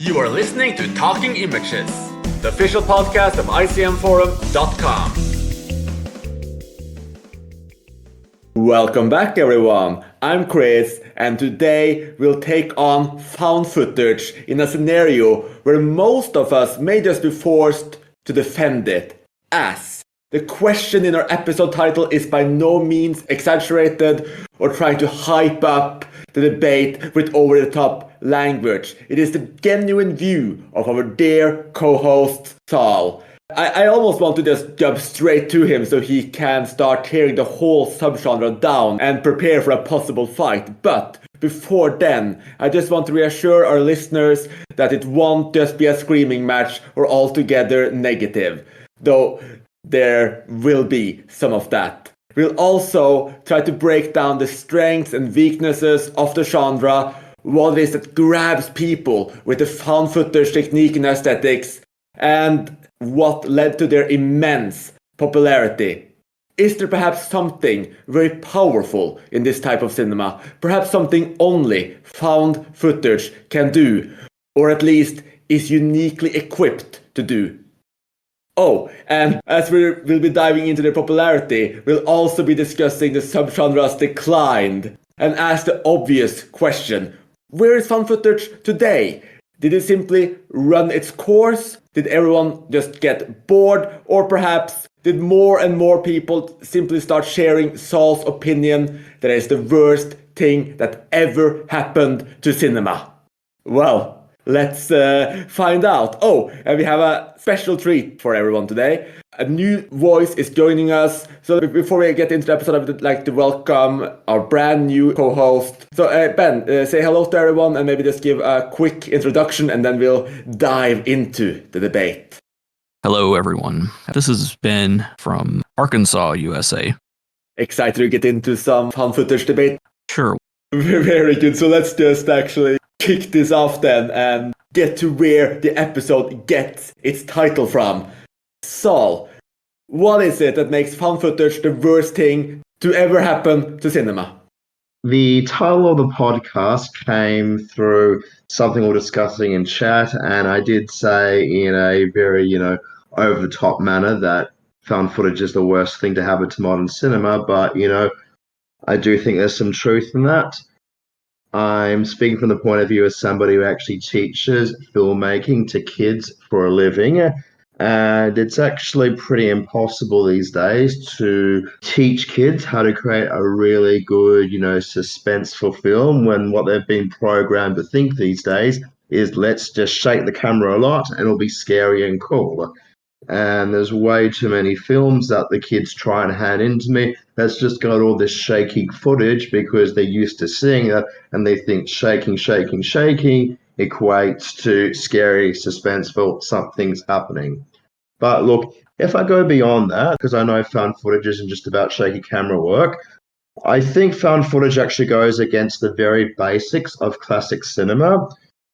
You are listening to Talking Images, the official podcast of icmforum.com. Welcome back, everyone. I'm Chris, and today we'll take on found footage in a scenario where most of us may just be forced to defend it. As the question in our episode title is by no means exaggerated or trying to hype up the debate with over-the-top language. It is the genuine view of our dear co-host Saul. I almost want to just jump straight to him so he can start tearing the whole subgenre down and prepare for a possible fight. But before then, I just want to reassure our listeners that it won't just be a screaming match or altogether negative, though there will be some of that. We'll also try to break down the strengths and weaknesses of the genre, what it is that grabs people with the found footage technique and aesthetics, and what led to their immense popularity. Is there perhaps something very powerful in this type of cinema? Perhaps something only found footage can do, or at least is uniquely equipped to do? Oh, and as we'll be diving into their popularity, we'll also be discussing the subgenre's decline and ask the obvious question: where is found footage today? Did it simply run its course? Did everyone just get bored? Or perhaps did more and more people simply start sharing Saul's opinion that it's the worst thing that ever happened to cinema? Well, let's find out. Oh, and we have a special treat for everyone today. A new voice is joining us. So before we get into the episode, I would like to welcome our brand new co-host. So Ben, say hello to everyone and maybe just give a quick introduction and then we'll dive into the debate. Hello, everyone. This is Ben from Arkansas, USA. Excited to get into some found footage debate? Sure. Very good. So let's just actually kick this off then and get to where the episode gets its title from. Saul, what is it that makes found footage the worst thing to ever happen to cinema? The title of the podcast came through something we're discussing in chat, and I did say in a very, over-the-top manner that found footage is the worst thing to happen to modern cinema, but, I do think there's some truth in that. I'm speaking from the point of view as somebody who actually teaches filmmaking to kids for a living, and it's actually pretty impossible these days to teach kids how to create a really good, suspenseful film when what they've been programmed to think these days is let's just shake the camera a lot and it'll be scary and cool. And there's way too many films that the kids try and hand into me that's just got all this shaky footage because they're used to seeing it and they think shaking equates to scary, suspenseful, something's happening. But look, if I go beyond that, because I know found footage isn't just about shaky camera work, I think found footage actually goes against the very basics of classic cinema.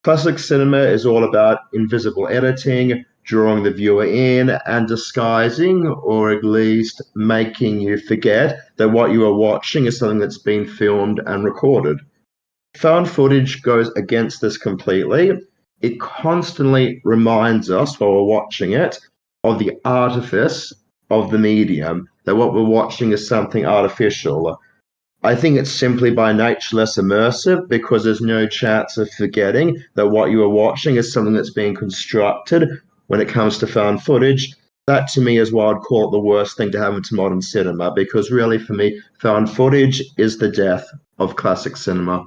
Classic cinema is all about invisible editing, drawing the viewer in, and disguising, or at least making you forget that what you are watching is something that's been filmed and recorded. Found footage goes against this completely. It constantly reminds us while we're watching it of the artifice of the medium, that what we're watching is something artificial. I think it's simply by nature less immersive because there's no chance of forgetting that what you are watching is something that's being constructed when it comes to found footage. That to me is why I'd call it the worst thing to happen to modern cinema, because really for me, found footage is the death of classic cinema.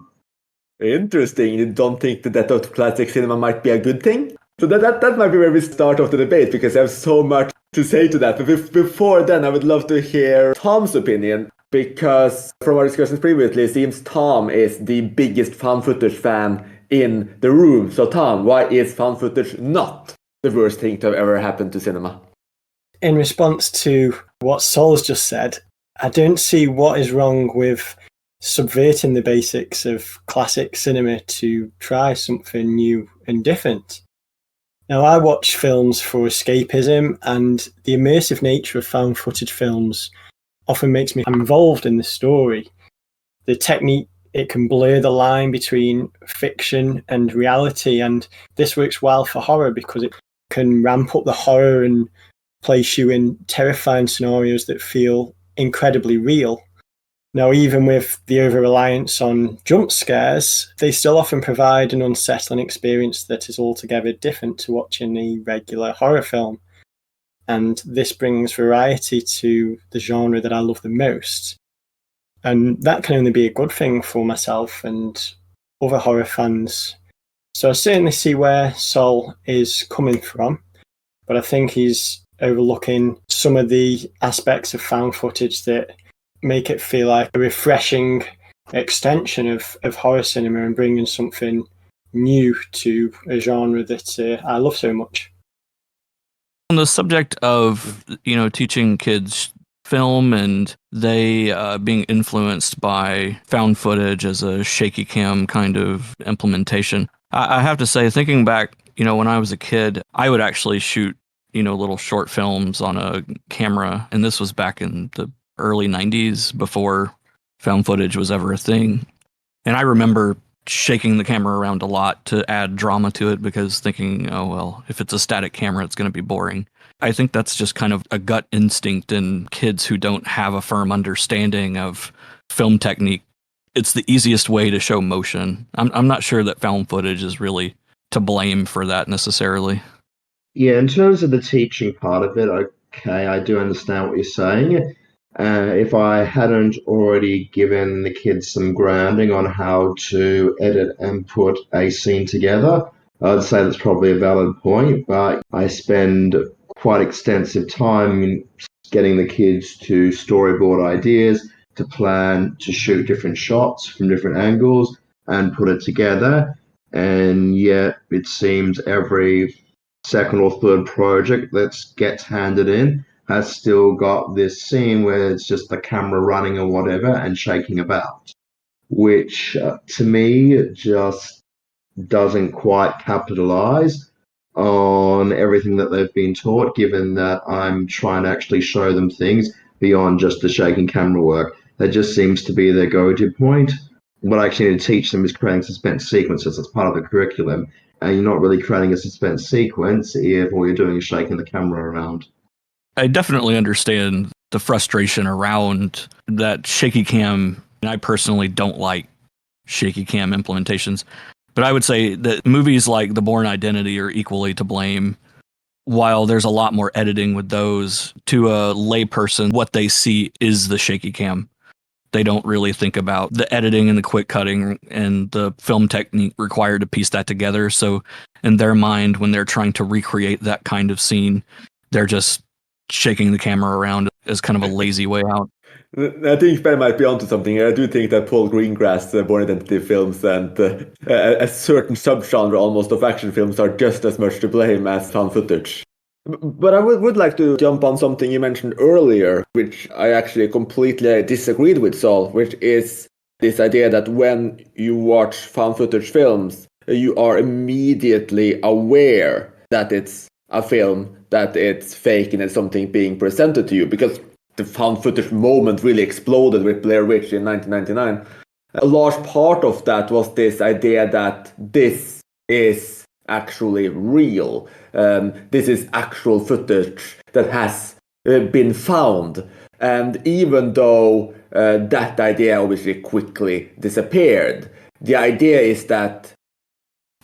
Interesting. You don't think the death of classic cinema might be a good thing? So that might be where we start off the debate, because I have so much to say to that. But before then, I would love to hear Tom's opinion, because from our discussions previously, it seems Tom is the biggest found footage fan in the room. So Tom, why is found footage not the worst thing to have ever happened to cinema? In response to what Saul's just said, I don't see what is wrong with subverting the basics of classic cinema to try something new and different. Now, I watch films for escapism, and the immersive nature of found footage films often makes me involved in the story. The technique it can blur the line between fiction and reality. And this works well for horror because it can ramp up the horror and place you in terrifying scenarios that feel incredibly real. Now, even with the over-reliance on jump scares, they still often provide an unsettling experience that is altogether different to watching a regular horror film. And this brings variety to the genre that I love the most. And that can only be a good thing for myself and other horror fans. So I certainly see where Sol is coming from, but I think he's overlooking some of the aspects of found footage that make it feel like a refreshing extension of horror cinema and bringing something new to a genre that I love so much. On the subject of, teaching kids film and they being influenced by found footage as a shaky cam kind of implementation, I have to say, thinking back, when I was a kid, I would actually shoot, little short films on a camera. And this was back in the early 90s before found footage was ever a thing. And I remember shaking the camera around a lot to add drama to it because thinking, oh, well, if it's a static camera, it's going to be boring. I think that's just kind of a gut instinct in kids who don't have a firm understanding of film technique. It's the easiest way to show motion. I'm not sure that found footage is really to blame for that necessarily. Yeah, in terms of the teaching part of it, okay, I do understand what you're saying. If I hadn't already given the kids some grounding on how to edit and put a scene together, I'd say that's probably a valid point, but I spend quite extensive time in getting the kids to storyboard ideas, to plan, to shoot different shots from different angles and put it together. And yet it seems every second or third project that gets handed in has still got this scene where it's just the camera running or whatever and shaking about, which to me just doesn't quite capitalize on everything that they've been taught, given that I'm trying to actually show them things beyond just the shaking camera work. That just seems to be their go-to point. What I actually need to teach them is creating suspense sequences as part of the curriculum. And you're not really creating a suspense sequence if all you're doing is shaking the camera around. I definitely understand the frustration around that shaky cam. I personally don't like shaky cam implementations, but I would say that movies like The Bourne Identity are equally to blame. While there's a lot more editing with those, to a layperson, what they see is the shaky cam. They don't really think about the editing and the quick cutting and the film technique required to piece that together. So in their mind, when they're trying to recreate that kind of scene, they're just shaking the camera around as kind of a lazy way out. I think Ben might be onto something here. I do think that Paul Greengrass Born Identity films and a certain subgenre almost of action films are just as much to blame as found footage. But I would like to jump on something you mentioned earlier, which I actually completely disagreed with, Saul, which is this idea that when you watch found footage films, you are immediately aware that it's a film, that it's fake and it's something being presented to you, because the found footage moment really exploded with Blair Witch in 1999. A large part of that was this idea that this is actually real. This is actual footage that has been found. And even though that idea obviously quickly disappeared, the idea is that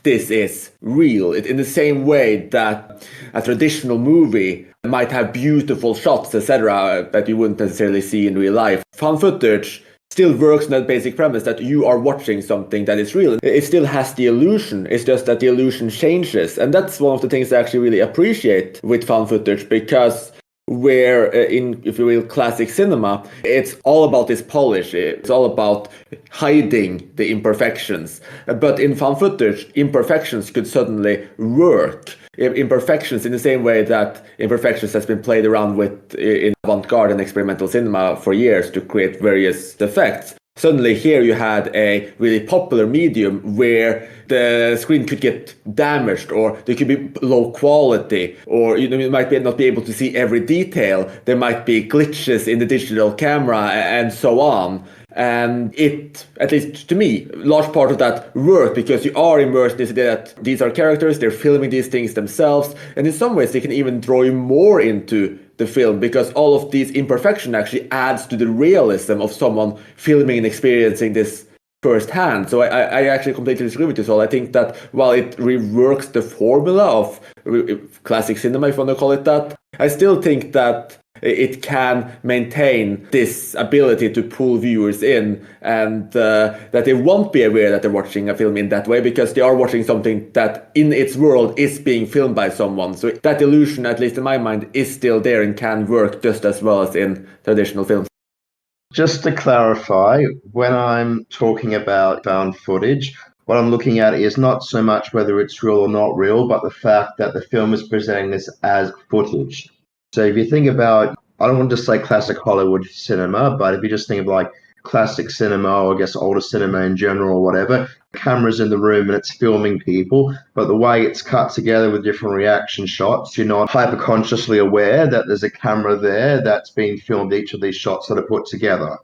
this is real. In the same way that a traditional movie might have beautiful shots, etc., that you wouldn't necessarily see in real life. Found footage still works on that basic premise that you are watching something that is real. It still has the illusion. It's just that the illusion changes. And that's one of the things I actually really appreciate with found footage, because where in, if you will, classic cinema, it's all about this polish. It's all about hiding the imperfections. But in found footage, imperfections could suddenly work. Imperfections in the same way that imperfections has been played around with in avant-garde and experimental cinema for years to create various effects. Suddenly here you had a really popular medium where the screen could get damaged, or there could be low quality, or you might not be able to see every detail. There might be glitches in the digital camera and so on. And it, at least to me, large part of that work because you are immersed in this idea that these are characters, they're filming these things themselves, and in some ways they can even draw you more into the film because all of these imperfection actually adds to the realism of someone filming and experiencing this firsthand. So I actually completely disagree with you, Sol. I think that while it reworks the formula of classic cinema, if you want to call it that, I still think that it can maintain this ability to pull viewers in and that they won't be aware that they're watching a film in that way because they are watching something that in its world is being filmed by someone. So that illusion, at least in my mind, is still there and can work just as well as in traditional films. Just to clarify, when I'm talking about found footage, what I'm looking at is not so much whether it's real or not real, but the fact that the film is presenting this as footage. So if you think about, I don't want to say classic Hollywood cinema, but if you just think of like classic cinema, or I guess older cinema in general or whatever, cameras in the room and it's filming people, but the way it's cut together with different reaction shots, you're not hyper consciously aware that there's a camera there that's being filmed each of these shots that are put together.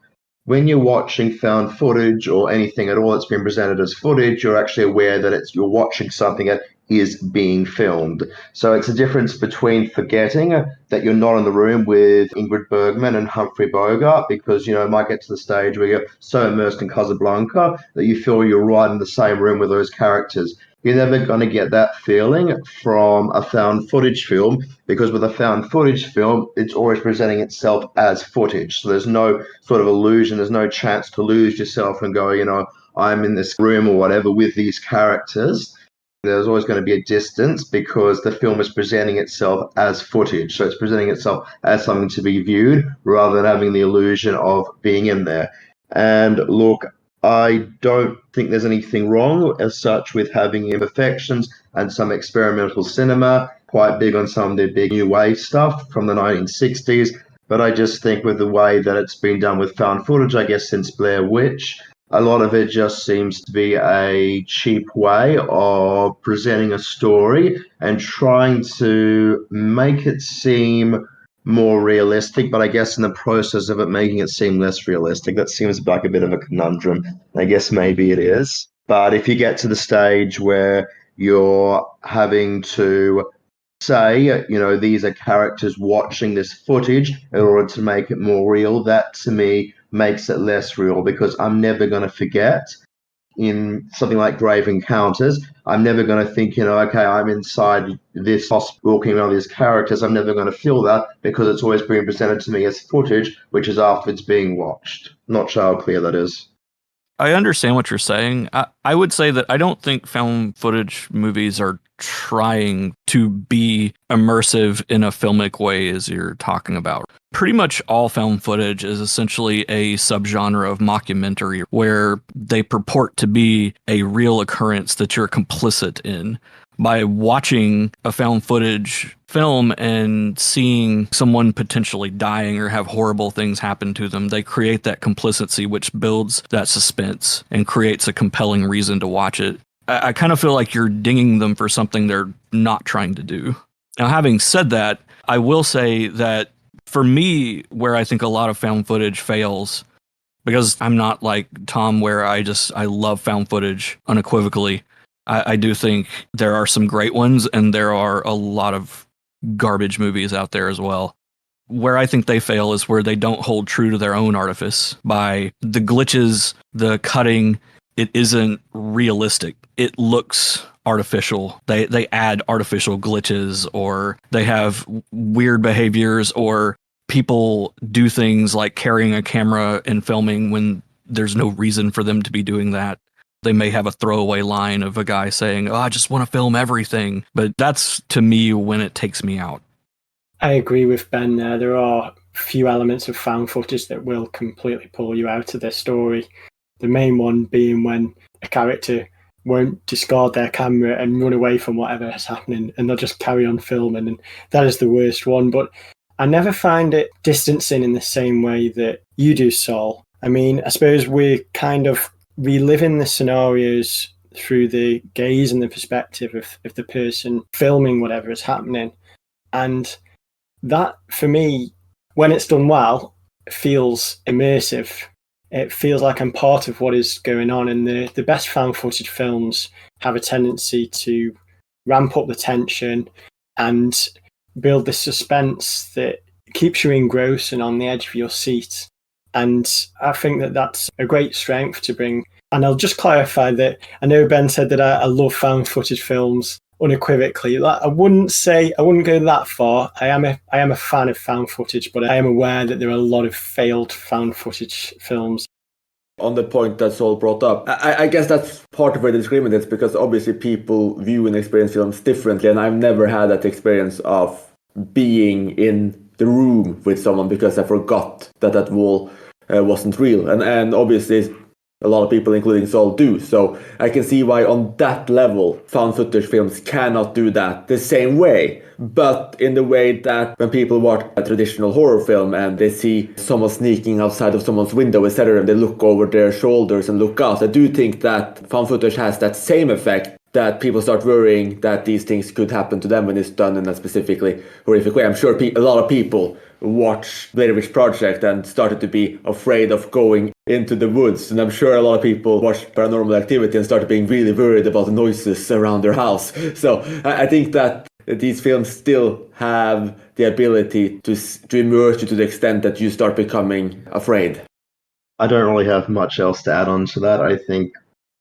When you're watching found footage or anything at all that's been presented as footage, you're actually aware that you're watching something that is being filmed. So it's a difference between forgetting that you're not in the room with Ingrid Bergman and Humphrey Bogart because, it might get to the stage where you're so immersed in Casablanca that you feel you're right in the same room with those characters. You're never going to get that feeling from a found footage film because with a found footage film, it's always presenting itself as footage. So there's no sort of illusion, there's no chance to lose yourself and go, I'm in this room or whatever with these characters. There's always going to be a distance because the film is presenting itself as footage. So it's presenting itself as something to be viewed rather than having the illusion of being in there. And look, I don't think there's anything wrong as such with having imperfections and some experimental cinema, quite big on some of the big new wave stuff from the 1960s. But I just think with the way that it's been done with found footage, I guess since Blair Witch, a lot of it just seems to be a cheap way of presenting a story and trying to make it seem more realistic, but I guess in the process of it making it seem less realistic, that seems like a bit of a conundrum. I guess maybe it is. But if you get to the stage where you're having to say, these are characters watching this footage in order to make it more real, that to me makes it less real because I'm never going to forget in something like Grave Encounters, I'm never going to think, okay, I'm inside this hospital walking around these characters. I'm never going to feel that because it's always being presented to me as footage, which is after it's being watched. Not sure how clear that is. I understand what you're saying. I would say that I don't think found footage movies are trying to be immersive in a filmic way as you're talking about. Pretty much all found footage is essentially a subgenre of mockumentary where they purport to be a real occurrence that you're complicit in. By watching a found footage film and seeing someone potentially dying or have horrible things happen to them, they create that complicity, which builds that suspense and creates a compelling reason to watch it. I kind of feel like you're dinging them for something they're not trying to do. Now, having said that, I will say that for me, where I think a lot of found footage fails, because I'm not like Tom, where I love found footage unequivocally. I do think there are some great ones, and there are a lot of garbage movies out there as well. Where I think they fail is where they don't hold true to their own artifice by the glitches, the cutting. It isn't realistic. It looks artificial. They add artificial glitches, or they have weird behaviors, or people do things like carrying a camera and filming when there's no reason for them to be doing that. They may have a throwaway line of a guy saying, I just want to film everything. But that's, to me, when it takes me out. I agree with Ben there. There are few elements of found footage that will completely pull you out of their story. The main one being when a character won't discard their camera and run away from whatever is happening, and they'll just carry on filming. And that is the worst one. But I never find it distancing in the same way that you do, Sol. I mean, I suppose we're kind of reliving the scenarios through the gaze and the perspective of the person filming whatever is happening. And that, for me, when it's done well, feels immersive. it feels like I'm part of what is going on. And the best found footage films have a tendency to ramp up the tension and build this suspense that keeps you engrossed and on the edge of your seat. And I think that that's a great strength to bring. And I'll just clarify that I know Ben said that I love found footage films unequivocally. I wouldn't go that far. I am a fan of found footage, but I am aware that there are a lot of failed found footage films. On the point that Saul brought up, I guess that's part of where the disagreement is, because obviously people view and experience films differently, and I've never had that experience of being in the room with someone because I forgot that wall wasn't real. And obviously a lot of people, including Saul, do. So I can see why on that level, found footage films cannot do that the same way. But in the way that when people watch a traditional horror film and they see someone sneaking outside of someone's window, etc., and they look over their shoulders and look out, I do think that found footage has that same effect, that people start worrying that these things could happen to them when it's done in a specifically horrific way. I'm sure a lot of people watched Blair Witch Project and started to be afraid of going into the woods. And I'm sure a lot of people watched Paranormal Activity and started being really worried about the noises around their house. So I think that these films still have the ability to immerse you to the extent that you start becoming afraid. I don't really have much else to add on to that. I think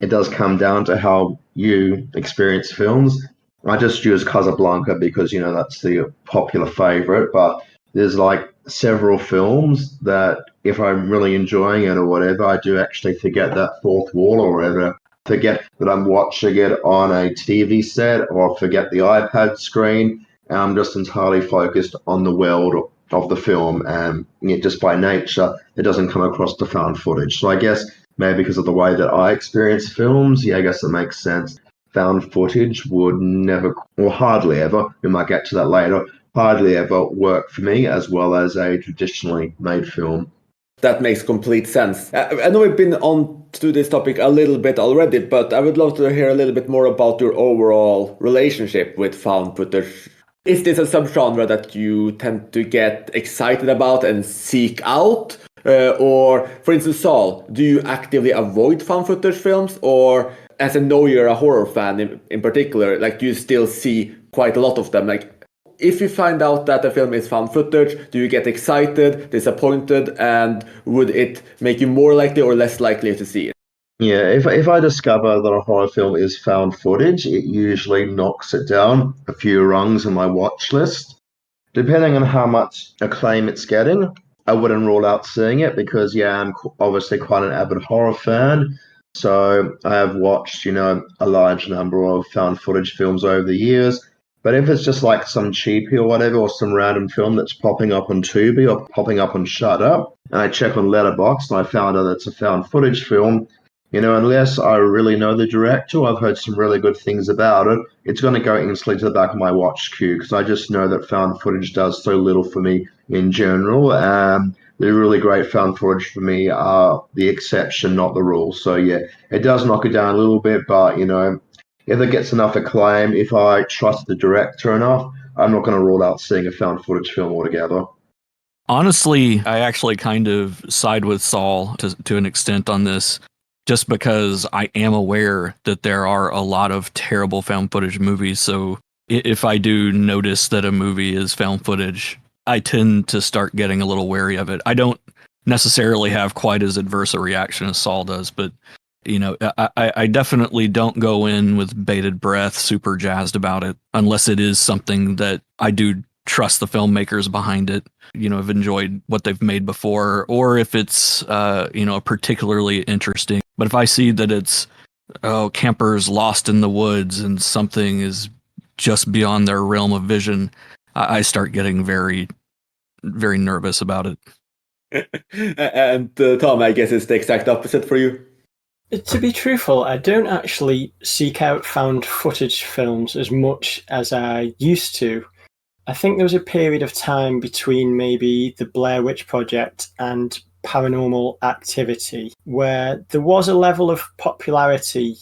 it does come down to how you experience films. I just use Casablanca because, that's the popular favorite, but there's like several films that if I'm really enjoying it or whatever, I do actually forget that fourth wall or whatever. Forget that I'm watching it on a TV set or forget the iPad screen. And I'm just entirely focused on the world of the film. And just by nature, it doesn't come across the found footage. So I guess maybe because of the way that I experience films, I guess it makes sense. Found footage would never, or hardly ever, we might get to that later, hardly ever work for me as well as a traditionally made film. That makes complete sense. I know we've been on to this topic a little bit already, but I would love to hear a little bit more about your overall relationship with found footage. Is this a subgenre that you tend to get excited about and seek out? Or, for instance, Saul, do you actively avoid found footage films? Or, as I know you're a horror fan in particular, do you still see quite a lot of them? If you find out that a film is found footage, do you get excited, disappointed, and would it make you more likely or less likely to see it? Yeah, if I discover that a horror film is found footage, it usually knocks it down a few rungs on my watch list. Depending on how much acclaim it's getting, I wouldn't rule out seeing it because, I'm obviously quite an avid horror fan. So I have watched, a large number of found footage films over the years. But if it's just like some cheapie or whatever, or some random film that's popping up on Tubi or popping up on Shudder, and I check on Letterboxd and I found out it's a found footage film, unless I really know the director, I've heard some really good things about it, it's going to go instantly to the back of my watch queue because I just know that found footage does so little for me in general. The really great found footage for me are the exception, not the rule. So yeah, it does knock it down a little bit, but if it gets enough acclaim, if I trust the director enough, I'm not going to rule out seeing a found footage film altogether. Honestly, I actually kind of side with Saul to an extent on this, just because I am aware that there are a lot of terrible found footage movies. So if I do notice that a movie is found footage, I tend to start getting a little wary of it. I don't necessarily have quite as adverse a reaction as Saul does, but I definitely don't go in with bated breath, super jazzed about it, unless it is something that I do trust the filmmakers behind it, have enjoyed what they've made before, or if it's, particularly interesting. But if I see that it's, campers lost in the woods and something is just beyond their realm of vision, I start getting very, very nervous about it. And Tom, I guess it's the exact opposite for you. To be truthful, I don't actually seek out found footage films as much as I used to. I think there was a period of time between maybe the Blair Witch Project and Paranormal Activity where there was a level of popularity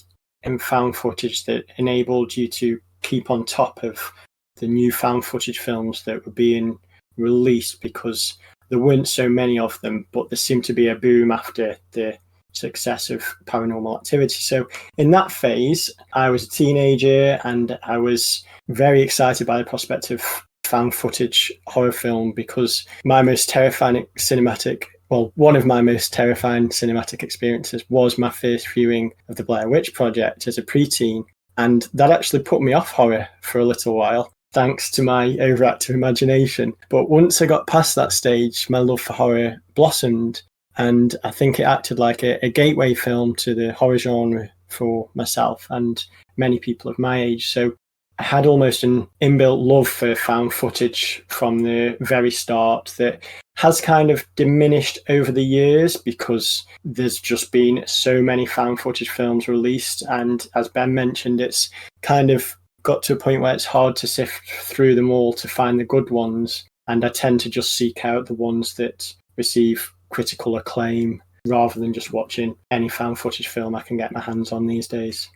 in found footage that enabled you to keep on top of the new found footage films that were being released, because there weren't so many of them, but there seemed to be a boom after the success of Paranormal Activity. So in that phase, I was a teenager and I was very excited by the prospect of found footage horror film, because one of my most terrifying cinematic experiences was my first viewing of the Blair Witch Project as a preteen. And that actually put me off horror for a little while, thanks to my overactive imagination. But once I got past that stage, my love for horror blossomed. And I think it acted like a gateway film to the horror genre for myself and many people of my age. So I had almost an inbuilt love for found footage from the very start that has kind of diminished over the years because there's just been so many found footage films released. And as Ben mentioned, it's kind of got to a point where it's hard to sift through them all to find the good ones. And I tend to just seek out the ones that receive critical acclaim rather than just watching any found footage film I can get my hands on these days.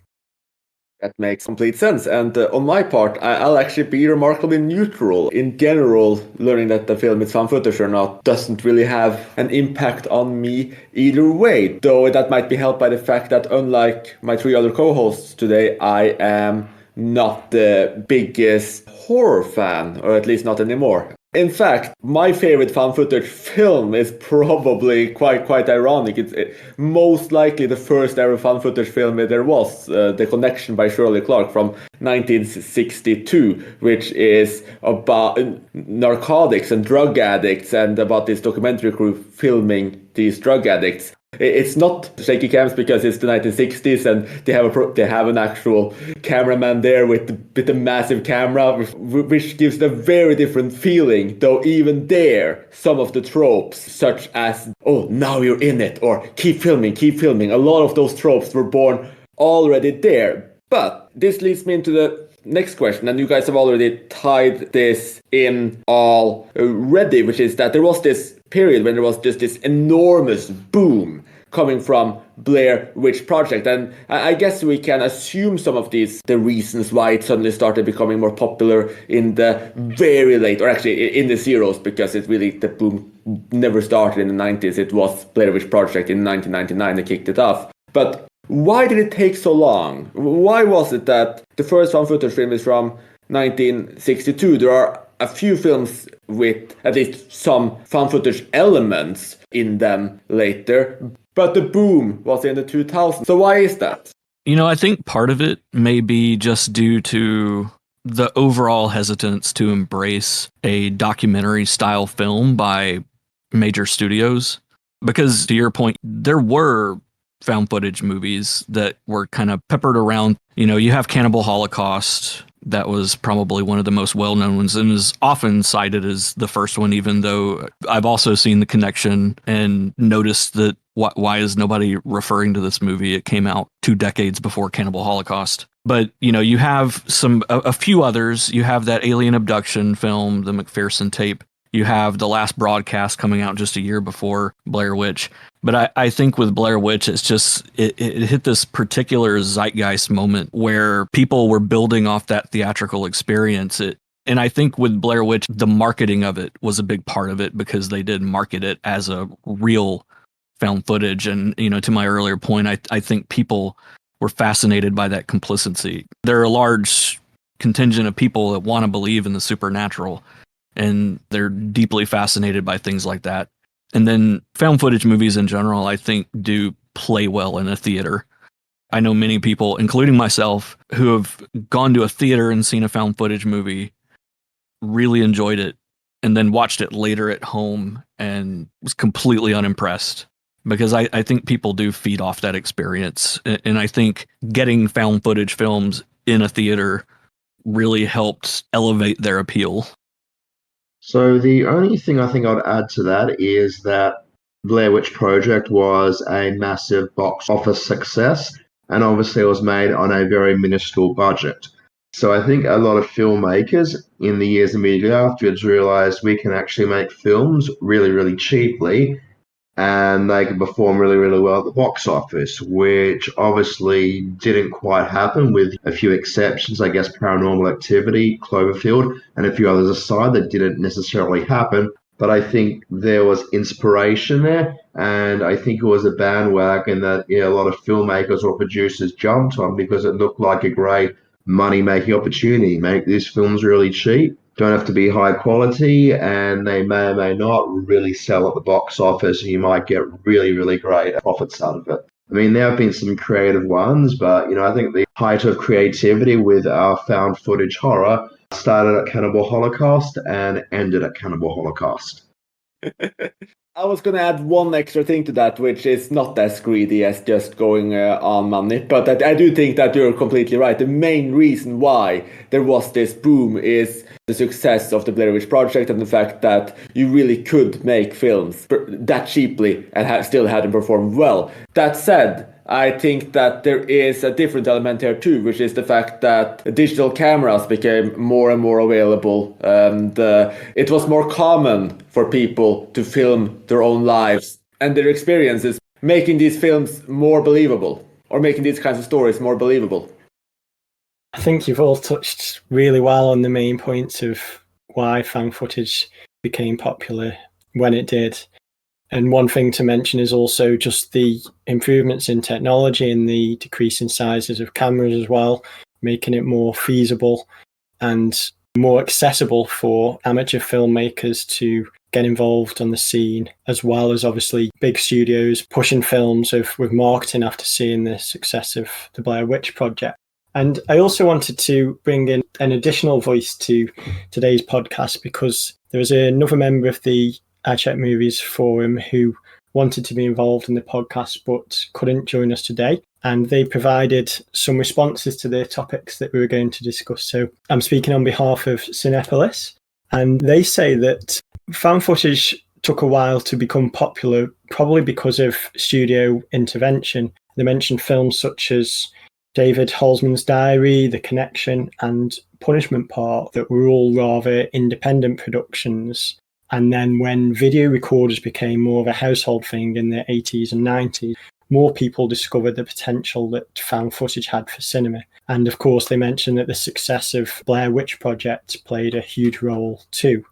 That makes complete sense. And on my part, I'll actually be remarkably neutral. In general, learning that the film is found footage or not doesn't really have an impact on me either way. Though that might be helped by the fact that, unlike my 3 other co-hosts today, I am not the biggest horror fan, or at least not anymore. In fact, my favorite found footage film is probably quite ironic. It's most likely the first ever found footage film there was, The Connection by Shirley Clarke from 1962, which is about narcotics and drug addicts and about this documentary crew filming these drug addicts. It's not shaky cams because it's the 1960s and they have an actual cameraman there with a massive camera, which gives a very different feeling. Though even there, some of the tropes, such as "oh, now you're in it" or keep filming," a lot of those tropes were born already there. But this leads me into the next question, and you guys have already tied this in already, which is that there was this period when there was just this enormous boom coming from Blair Witch Project, and I guess we can assume some of the reasons why it suddenly started becoming more popular in the very late, or actually in the zeros, because the boom never started in the 90s. It was Blair Witch Project in 1999 that kicked it off. But why did it take so long? Why was it that the first found footage film is from 1962? There are a few films with at least some found footage elements in them later, but the boom was in the 2000s. So why is that? I think part of it may be just due to the overall hesitance to embrace a documentary style film by major studios. Because to your point, there were found footage movies that were kind of peppered around. You have Cannibal Holocaust. That was probably one of the most well-known ones and is often cited as the first one, even though I've also seen The Connection and noticed that why is nobody referring to this movie? It came out 2 decades before Cannibal Holocaust. But, you have a few others. You have that alien abduction film, the McPherson tape. You have The Last Broadcast coming out just a year before Blair Witch. But I think with Blair Witch, it's just, it hit this particular zeitgeist moment where people were building off that theatrical experience. And I think with Blair Witch, the marketing of it was a big part of it because they did market it as a real found footage. And, to my earlier point, I think people were fascinated by that complicity. There are a large contingent of people that want to believe in the supernatural, and they're deeply fascinated by things like that. And then found footage movies in general, I think, do play well in a theater. I know many people, including myself, who have gone to a theater and seen a found footage movie, really enjoyed it, and then watched it later at home and was completely unimpressed. Because I think people do feed off that experience. And I think getting found footage films in a theater really helped elevate their appeal. So the only thing I think I'd add to that is that Blair Witch Project was a massive box office success, and obviously it was made on a very minuscule budget. So I think a lot of filmmakers in the years immediately afterwards realized we can actually make films really, really cheaply, and they can perform really, really well at the box office, which obviously didn't quite happen, with a few exceptions. I guess Paranormal Activity, Cloverfield, and a few others aside that didn't necessarily happen. but I think there was inspiration there, and I think it was a bandwagon that a lot of filmmakers or producers jumped on because it looked like a great money-making opportunity. Make these films really cheap, don't have to be high quality, and they may or may not really sell at the box office, and you might get really, really great profits out of it. I mean, there have been some creative ones, but I think the height of creativity with our found footage horror started at Cannibal Holocaust and ended at Cannibal Holocaust. I was going to add one extra thing to that, which is not as greedy as just going on money. But I do think that you're completely right. The main reason why there was this boom is the success of the Blair Witch Project and the fact that you really could make films that cheaply and still had them perform well. That said, I think that there is a different element here too, which is the fact that digital cameras became more and more available, and it was more common for people to film their own lives and their experiences, making these films more believable, or making these kinds of stories more believable. I think you've all touched really well on the main points of why found footage became popular when it did. And one thing to mention is also just the improvements in technology and the decrease in sizes of cameras as well, making it more feasible and more accessible for amateur filmmakers to get involved on the scene, as well as obviously big studios pushing films with marketing after seeing the success of the Blair Witch Project. And I also wanted to bring in an additional voice to today's podcast because there was another member of the I Check Movies forum who wanted to be involved in the podcast but couldn't join us today. And they provided some responses to the topics that we were going to discuss. So I'm speaking on behalf of Cinepolis, and they say that found footage took a while to become popular, probably because of studio intervention. They mentioned films such as David Holzman's Diary, The Connection, and Punishment Park that were all rather independent productions. And then when video recorders became more of a household thing in the 80s and 90s, more people discovered the potential that found footage had for cinema. And of course, they mentioned that the success of Blair Witch Project played a huge role too.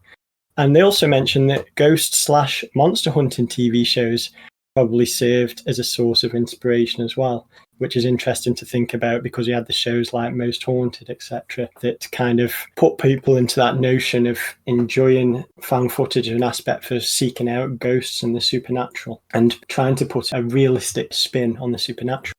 And they also mentioned that ghost/monster hunting TV shows probably served as a source of inspiration as well, which is interesting to think about because you had the shows like Most Haunted, etc., that kind of put people into that notion of enjoying found footage as an aspect for seeking out ghosts and the supernatural and trying to put a realistic spin on the supernatural.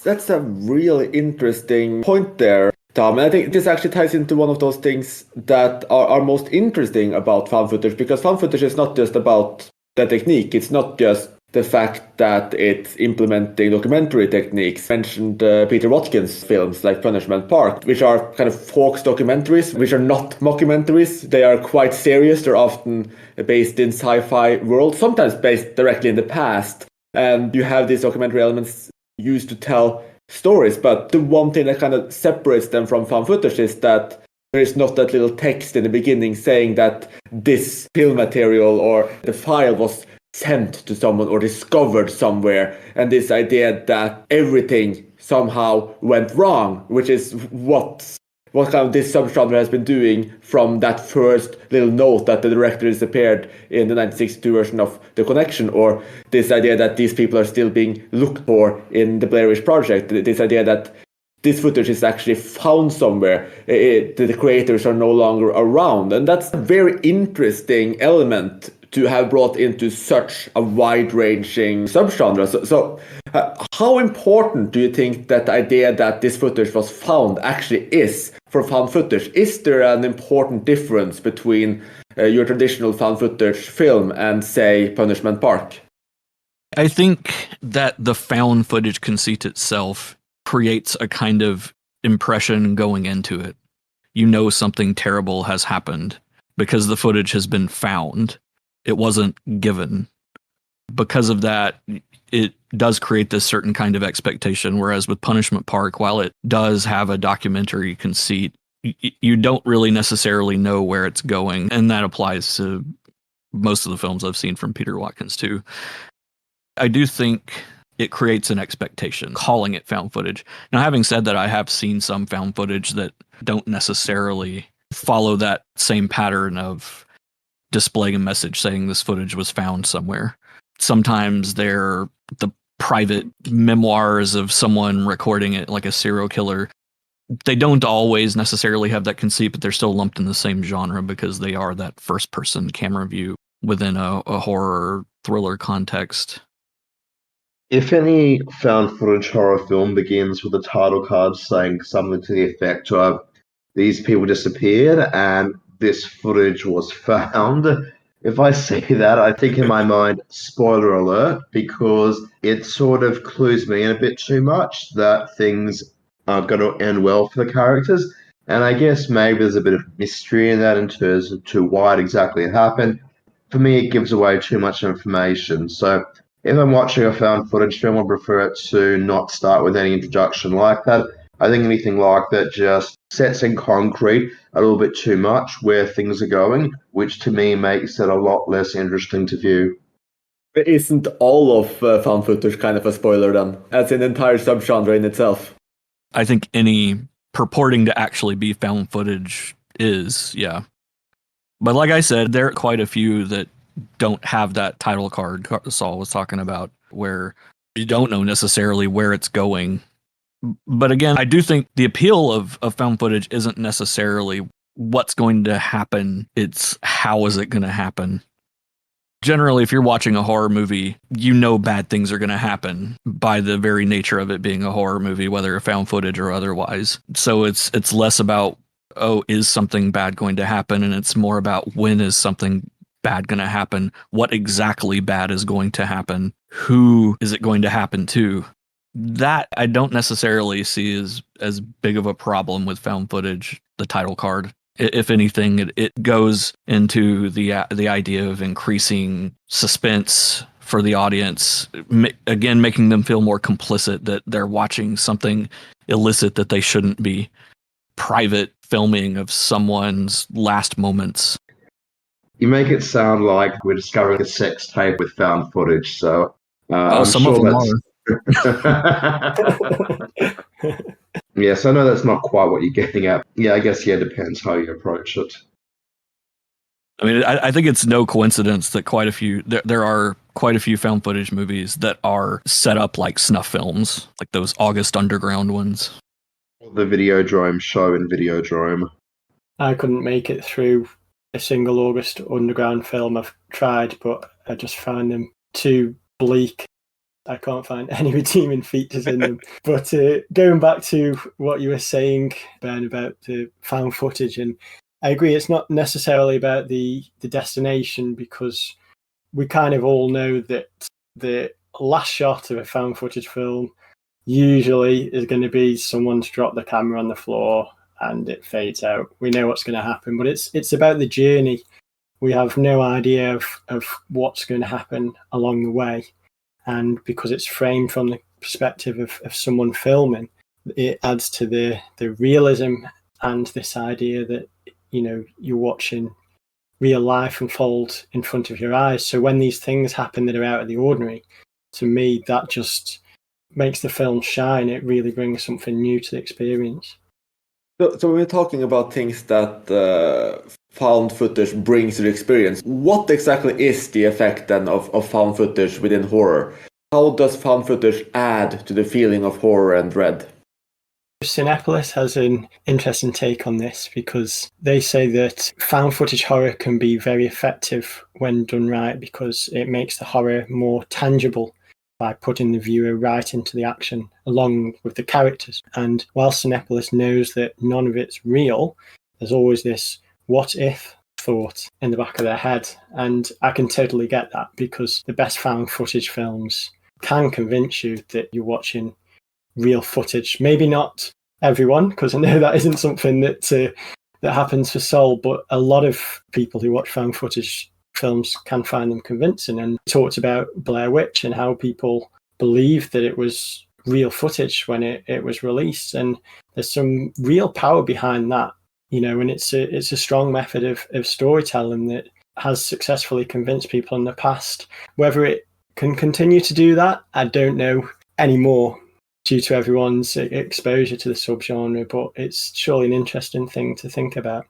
That's a really interesting point there, Tom. And I think this actually ties into one of those things that are most interesting about found footage, because found footage is not just about the technique. It's not just the fact that it's implementing documentary techniques. I mentioned Peter Watkins' films like Punishment Park, which are kind of folks documentaries, which are not mockumentaries. They are quite serious. They're often based in sci-fi world, sometimes based directly in the past. And you have these documentary elements used to tell stories. But the one thing that kind of separates them from found footage is that there is not that little text in the beginning saying that this film material or the file was sent to someone or discovered somewhere, and this idea that everything somehow went wrong, which is what kind of this subgenre has been doing from that first little note that the director disappeared in the 1962 version of The Connection, or this idea that these people are still being looked for in the Blair Witch Project, this idea that this footage is actually found somewhere, the creators are no longer around. And that's a very interesting element to have brought into such a wide-ranging subgenre. So how important do you think that the idea that this footage was found actually is for found footage? Is there an important difference between your traditional found footage film and, say, Punishment Park? I think that the found footage conceit itself creates a kind of impression going into it. You know something terrible has happened because the footage has been found. It wasn't given. Because of that, it does create this certain kind of expectation, whereas with Punishment Park, while it does have a documentary conceit, you don't really necessarily know where it's going, and that applies to most of the films I've seen from Peter Watkins too. I do think it creates an expectation, calling it found footage. Now, having said that, I have seen some found footage that don't necessarily follow that same pattern of displaying a message saying this footage was found somewhere. Sometimes they're the private memoirs of someone recording it, like a serial killer. They don't always necessarily have that conceit, but they're still lumped in the same genre because they are that first-person camera view within a horror thriller context. If any found footage horror film begins with a title card saying something to the effect of "These people disappeared and this footage was found," if I see that, I think in my mind, spoiler alert, because it sort of clues me in a bit too much that things aren't going to end well for the characters. And I guess maybe there's a bit of mystery in that in terms of to why it exactly happened. For me, it gives away too much information. So if I'm watching a found footage film, I prefer it to not start with any introduction like that. I think anything like that just sets in concrete a little bit too much where things are going, which to me makes it a lot less interesting to view. Isn't all of found footage kind of a spoiler then, as an entire subgenre in itself? I think any purporting to actually be found footage is, yeah. But like I said, there are quite a few that don't have that title card Saul was talking about, where you don't know necessarily where it's going. But again, I do think the appeal of found footage isn't necessarily what's going to happen, it's how is it going to happen. Generally, if you're watching a horror movie, you know bad things are going to happen by the very nature of it being a horror movie, whether found footage or otherwise. So it's less about, oh, is something bad going to happen? And it's more about when is something bad going to happen? What exactly bad is going to happen? Who is it going to happen to? That I don't necessarily see as big of a problem with found footage, the title card. If anything, it goes into the idea of increasing suspense for the audience, again, making them feel more complicit that they're watching something illicit that they shouldn't be. Private filming of someone's last moments. You make it sound like we're discovering a sex tape with found footage, so I'm Some of sure them that's. are. Yes, I know that's not quite what you're getting at. Yeah, I guess, yeah, it depends how you approach it. I mean, I think it's no coincidence that there are quite a few found footage movies that are set up like snuff films, like those August Underground ones. The Videodrome show in Videodrome. I couldn't make it through a single August Underground film. I've tried, but I just find them too bleak. I can't find any redeeming features in them. But going back to what you were saying, Ben, about the found footage, and I agree, it's not necessarily about the destination, because we kind of all know that the last shot of a found footage film usually is going to be someone's dropped the camera on the floor and it fades out. We know what's going to happen, but it's about the journey. We have no idea of what's going to happen along the way. And because it's framed from the perspective of someone filming, it adds to the realism and this idea that, you know, you're watching real life unfold in front of your eyes. So when these things happen that are out of the ordinary, to me, that just makes the film shine. It really brings something new to the experience. So when we're talking about things that found footage brings to the experience, what exactly is the effect then of found footage within horror? How does found footage add to the feeling of horror and dread? Cinepolis has an interesting take on this, because they say that found footage horror can be very effective when done right, because it makes the horror more tangible by putting the viewer right into the action along with the characters. And while Cinepolis knows that none of it's real, there's always this what if thought in the back of their head. And I can totally get that, because the best found footage films can convince you that you're watching real footage. Maybe not everyone, because I know that isn't something that happens for Soul, but a lot of people who watch found footage films can find them convincing. And talked about Blair Witch and how people believed that it was real footage when it was released, and there's some real power behind that, you know, and it's a strong method of storytelling that has successfully convinced people in the past. Whether it can continue to do that, I don't know anymore, due to everyone's exposure to the subgenre, but it's surely an interesting thing to think about.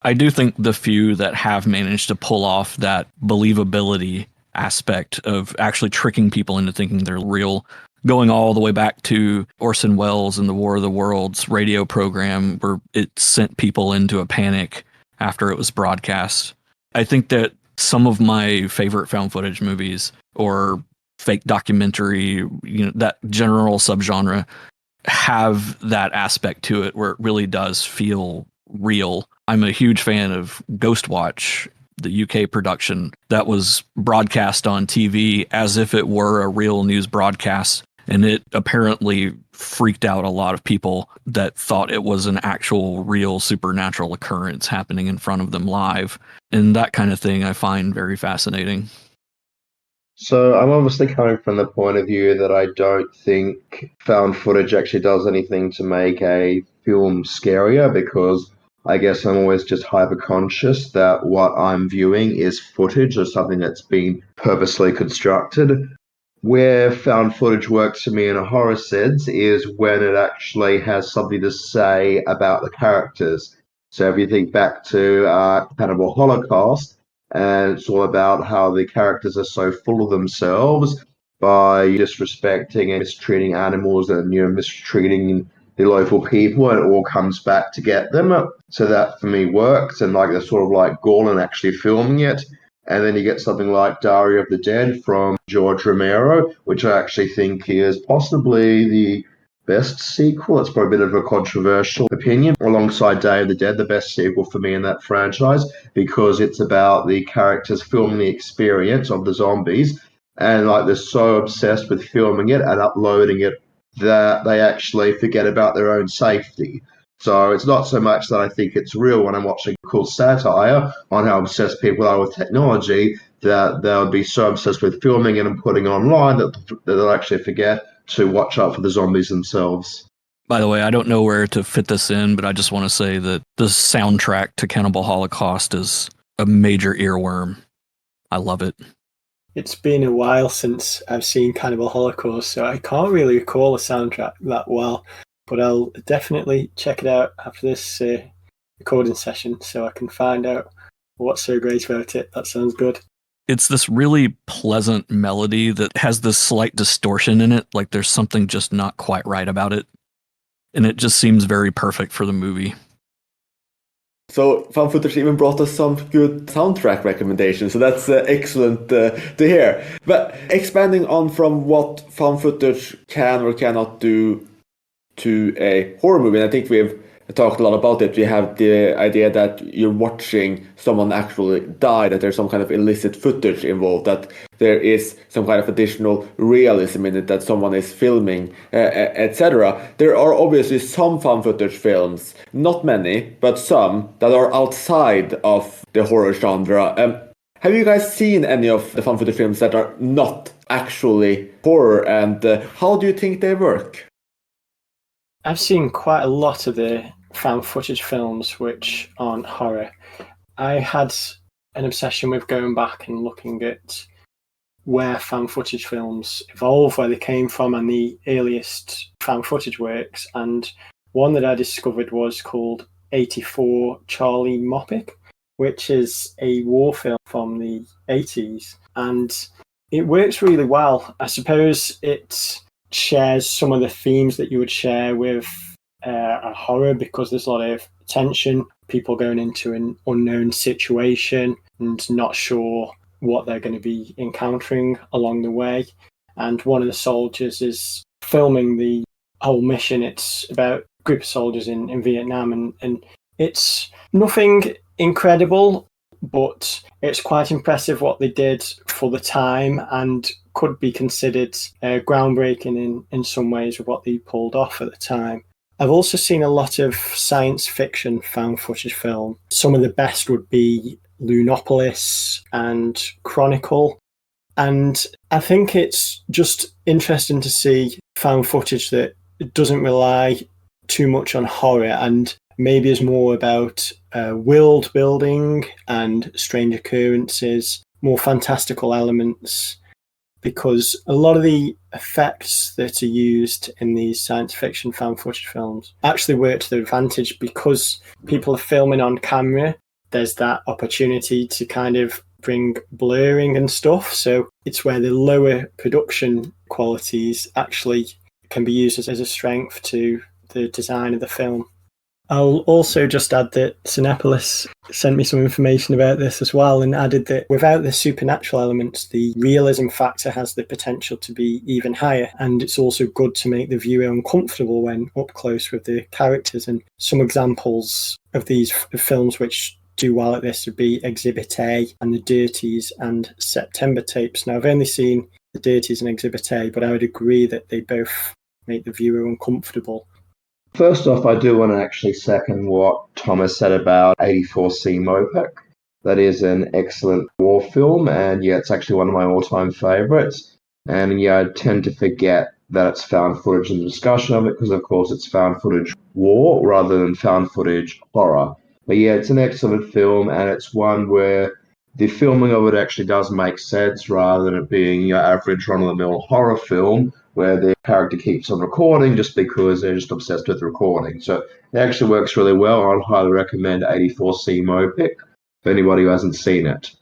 I do think the few that have managed to pull off that believability aspect of actually tricking people into thinking they're real, going all the way back to Orson Welles and the War of the Worlds radio program where it sent people into a panic after it was broadcast. I think that some of my favorite found footage movies or fake documentary, that general subgenre have that aspect to it where it really does feel real. I'm a huge fan of Ghostwatch, the UK production that was broadcast on TV as if it were a real news broadcast. And it apparently freaked out a lot of people that thought it was an actual real supernatural occurrence happening in front of them live. And that kind of thing I find very fascinating. So I'm obviously coming from the point of view that I don't think found footage actually does anything to make a film scarier, because I guess I'm always just hyper conscious that what I'm viewing is footage or something that's been purposely constructed. Where found footage works for me in a horror sense is when it actually has something to say about the characters. So if you think back to Cannibal Holocaust, and it's all about how the characters are so full of themselves by disrespecting and mistreating animals and mistreating the local people, and it all comes back to get them. So that for me works, and like they're sort of like Gorlin actually filming it. And then you get something like Diary of the Dead from George Romero, which I actually think is possibly the best sequel. It's probably a bit of a controversial opinion. Alongside Day of the Dead, the best sequel for me in that franchise, because it's about the characters filming the experience of the zombies. And like they're so obsessed with filming it and uploading it that they actually forget about their own safety. So it's not so much that I think it's real when I'm watching cool satire on how obsessed people are with technology, that they'll be so obsessed with filming it and putting it online that they'll actually forget to watch out for the zombies themselves. By the way, I don't know where to fit this in, but I just want to say that the soundtrack to Cannibal Holocaust is a major earworm. I love it. It's been a while since I've seen Cannibal Holocaust, so I can't really recall the soundtrack that well. But I'll definitely check it out after this recording session so I can find out what's so great about it. That sounds good. It's this really pleasant melody that has this slight distortion in it, like there's something just not quite right about it. And it just seems very perfect for the movie. So found footage even brought us some good soundtrack recommendations, so that's excellent to hear. But expanding on from what found footage can or cannot do to a horror movie, and I think we've talked a lot about it. We have the idea that you're watching someone actually die, that there's some kind of illicit footage involved, that there is some kind of additional realism in it, that someone is filming, etc. There are obviously some found footage films, not many, but some, that are outside of the horror genre. Have you guys seen any of the found footage films that are not actually horror, and how do you think they work? I've seen quite a lot of the found footage films which aren't horror. I had an obsession with going back and looking at where found footage films evolved, where they came from, and the earliest found footage works. And one that I discovered was called 84 Charlie Moppick, which is a war film from the 80s. And it works really well. I suppose it shares some of the themes that you would share with a horror, because there's a lot of tension, people going into an unknown situation and not sure what they're going to be encountering along the way. And one of the soldiers is filming the whole mission. It's about a group of soldiers in Vietnam, and it's nothing incredible, but it's quite impressive what they did for the time, and could be considered groundbreaking in some ways with what they pulled off at the time. I've also seen a lot of science fiction found footage film. Some of the best would be Lunopolis and Chronicle. And I think it's just interesting to see found footage that doesn't rely too much on horror and maybe is more about world building and strange occurrences, more fantastical elements, because a lot of the effects that are used in these science fiction found footage films actually work to their advantage, because people are filming on camera there's that opportunity to kind of bring blurring and stuff. So it's where the lower production qualities actually can be used as a strength to the design of the film. I'll also just add that Cinepolis sent me some information about this as well, and added that without the supernatural elements, the realism factor has the potential to be even higher. And it's also good to make the viewer uncomfortable when up close with the characters. And some examples of these films which do well at this would be Exhibit A and The Dirties and September Tapes. Now, I've only seen The Dirties and Exhibit A, but I would agree that they both make the viewer uncomfortable. First off, I do want to actually second what Thomas said about 84C Mopek. That is an excellent war film, and yeah, it's actually one of my all-time favourites. And yeah, I tend to forget that it's found footage in the discussion of it, because of course it's found footage war rather than found footage horror. But yeah, it's an excellent film, and it's one where the filming of it actually does make sense rather than it being your average run-of-the-mill horror film where the character keeps on recording just because they're just obsessed with recording. So it actually works really well. I'd highly recommend 84C Mopek for anybody who hasn't seen it.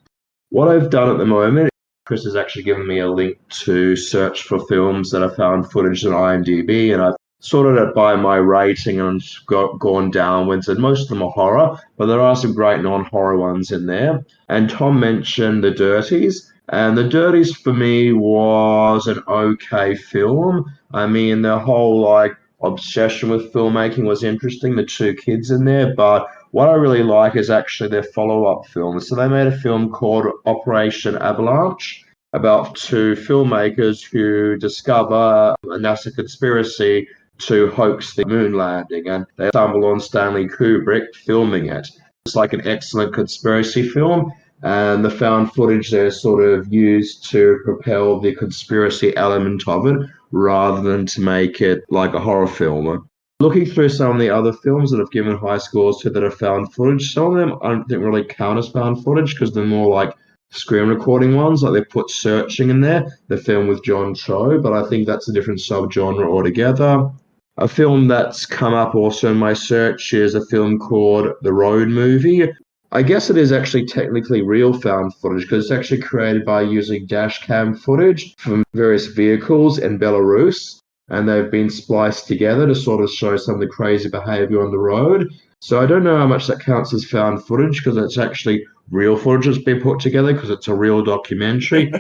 What I've done at the moment, Chris has actually given me a link to search for films that have found footage on IMDb, and I've sorted it by my rating and gone downwards, and most of them are horror, but there are some great non-horror ones in there. And Tom mentioned The Dirties, and The Dirties for me was an okay film. I mean, the whole obsession with filmmaking was interesting, the two kids in there, but what I really like is actually their follow-up film. So they made a film called Operation Avalanche about two filmmakers who discover a NASA conspiracy to hoax the moon landing, and they stumble on Stanley Kubrick filming it. It's like an excellent conspiracy film, and the found footage there is sort of used to propel the conspiracy element of it rather than to make it like a horror film. Looking through some of the other films that have given high scores to that are found footage, some of them I don't think really count as found footage because they're more like screen recording ones, like they put Searching in there, the film with John Cho, but I think that's a different subgenre altogether. A film that's come up also in my search is a film called The Road Movie. I guess it is actually technically real found footage because it's actually created by using dash cam footage from various vehicles in Belarus, and they've been spliced together to sort of show some of the crazy behavior on the road. So I don't know how much that counts as found footage because it's actually real footage that's been put together because it's a real documentary.